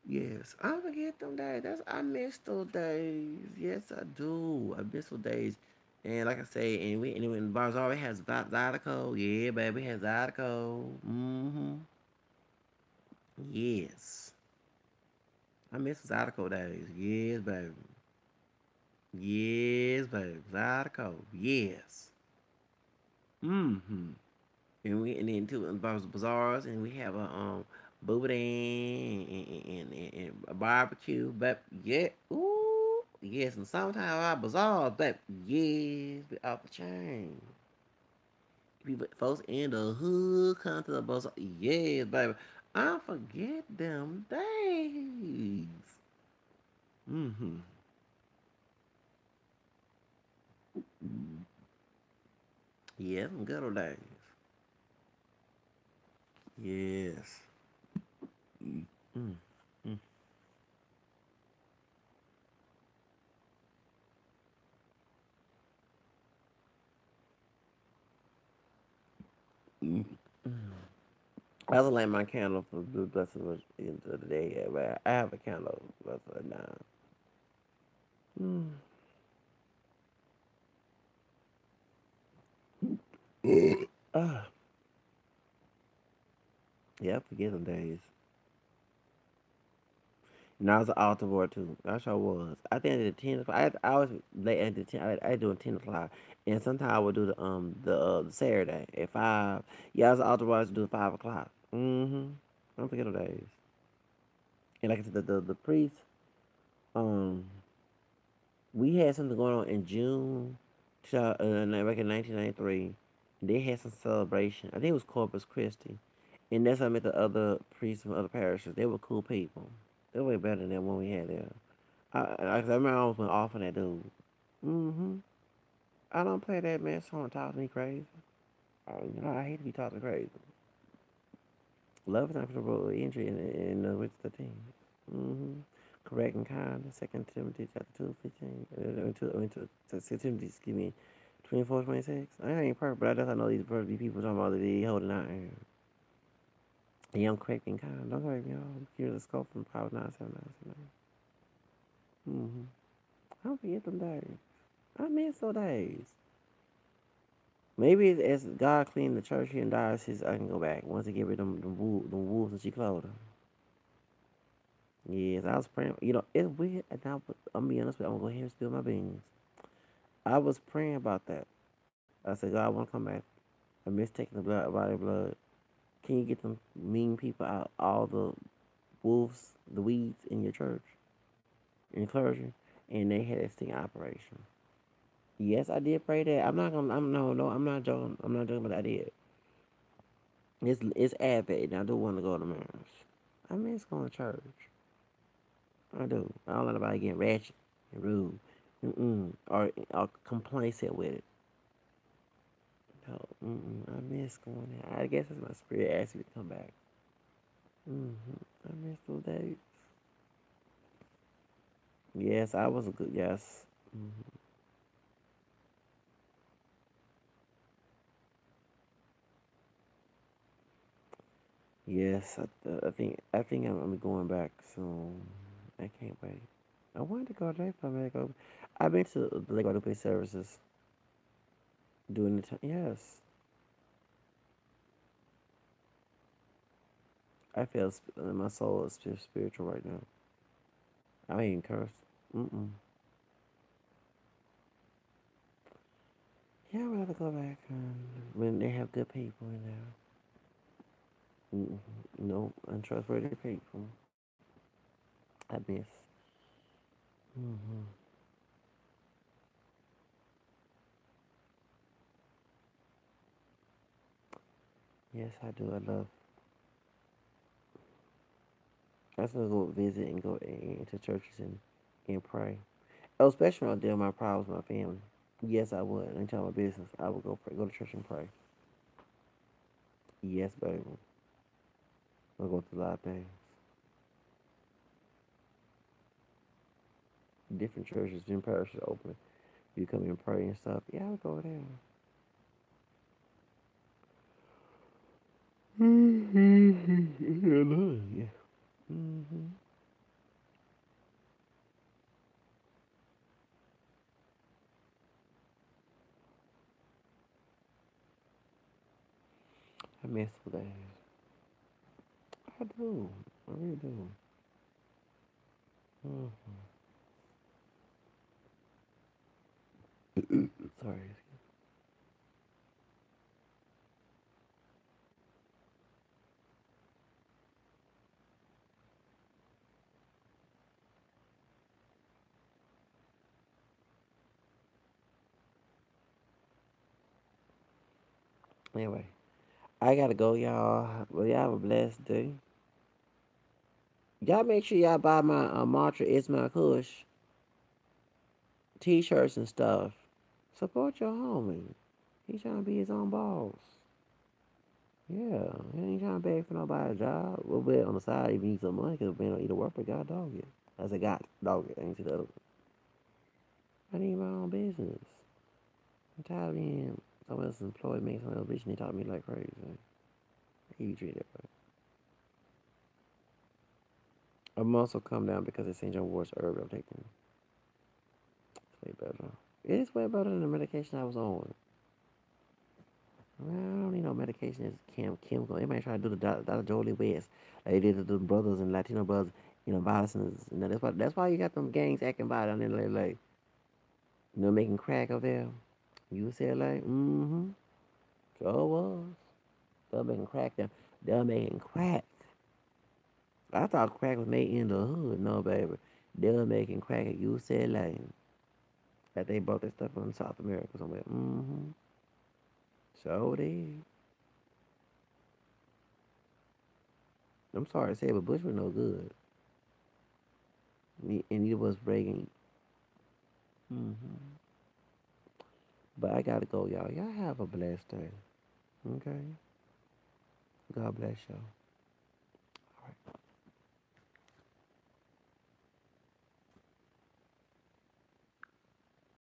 Yes, I don't forget them days. I miss those days. Yes, I do. I miss those days. And like I say, and when bars always has Zydeco. Yeah, baby, has Zydeco. Yes, I miss Zydeco days. Yes, baby. Yes, baby. Zydeco. Yes. Mm-hmm. And then too involves bazaars, and we have a boudin and a barbecue. But yeah, ooh, yes, and sometimes our bazaars, but yes, be off the chain. People, folks in the hood come to the bazaar. Yes, baby, I forget them days. Mm-hmm. Yeah, some good old days. Yes. Mm. Mm. Mm. I was light my candle for the blessing of the end of the day. Yeah, but I have a candle. That's now. Mm. Ah, yeah, I forget some days. And I was an altar boy too. I sure was. I think I did 10 o'clock. I was late at the 10. I do 10 o'clock, and sometimes I would do the Saturday at 5. Yeah, I was an altar boy. I used to do 5 o'clock. Mm-hmm. I don't forget those days. And like I said, the priest, um, we had something going on in June, back in 1993. They had some celebration. I think it was Corpus Christi, and that's how I met the other priests from other parishes. They were cool people. They were way better than one we had there. I remember I almost went off on that dude. I don't play that man song. Talk to me crazy. I hate to be talking crazy. Love is not for injury in with the team. Correct and kind. Second Timothy chapter 2:15. Second Timothy, excuse me, 24:26. I ain't perfect, but I definitely know these people talking about the holding out here. And I'm correct and kind. Don't correct me all. Here's the scope from Power 97979. I forget them days. I miss those days. Maybe as God cleaned the church here in diocese, I can go back once they get rid of them wolves and she clothed them. Yes, I was praying. You know, it's weird. And I'm gonna be honest with you. I'm gonna go ahead and spill my beans. I was praying about that. I said, God, I want to come back. I miss taking the blood, body blood. Can you get them mean people out, all the wolves, the weeds in your church, in your clergy? And they had that sting operation. Yes, I did pray that. I'm not gonna. I'm no, no. I'm not joking. I'm not joking, but I did. It's Advent, and I do want to go to mass. I miss going to church. I do. I don't like nobody getting ratchet and rude, or complacent with it. No, I miss going there. I guess it's my spirit asking me to come back. I miss those days. Yes, I was a good. Yes. Yes, I think I'm going back soon. I can't wait. I wanted to go today for me to go. I've been to the Lake Guadalupe services doing the time. Yes, I feel my soul is still spiritual right now. I ain't cursed. Mm-mm. Yeah, I'd rather go back when they have good people in there. No untrustworthy people. I miss. hmm Yes, I do. I love. I still go visit and go into churches and pray. Oh, especially when I'm dealing with my problems with my family. Yes, I would. Anytime my business, I would go pray, go to church and pray. Yes, baby. I'll go to a lot of things. Different churches, different parishes open. You come in and pray and stuff. Yeah, I would go there. Yeah. hmm I miss those days. I do. I really do. Mm. Sorry. Anyway, I gotta go, y'all. Well, y'all have a blessed day. Y'all make sure y'all buy my Mantra Ismail Kush t-shirts and stuff. Support your homie. He trying to be his own boss. Yeah, he ain't trying to beg for nobody's job. A little bit on the side, if he needs some money, because being on either work, but God dog it. I said, God dog it. I ain't see the other one. I need my own business. I'm tired of being someone else's employee, making someone else rich, and they talk to me like crazy. He treat that way. I'm also come down because they St. John Wart's herb I'm taking. It's way better. It is way better than the medication I was on. Man, I don't need no medication that's chemical. They might try to do the Dr. Jolie West, like they did to the brothers and Latino brothers, violence. That's why you got them gangs acting violent down in LA. Making crack up there. UCLA, sure was. They're making crack there. They're making crack. I thought crack was made in the hood. No, baby. They're making crack at UCLA. That they brought that stuff from South America somewhere. So did. I'm sorry to say, but Bush was no good. And neither was Reagan. hmm But I gotta go, y'all. Y'all have a blessed day. Okay? God bless y'all.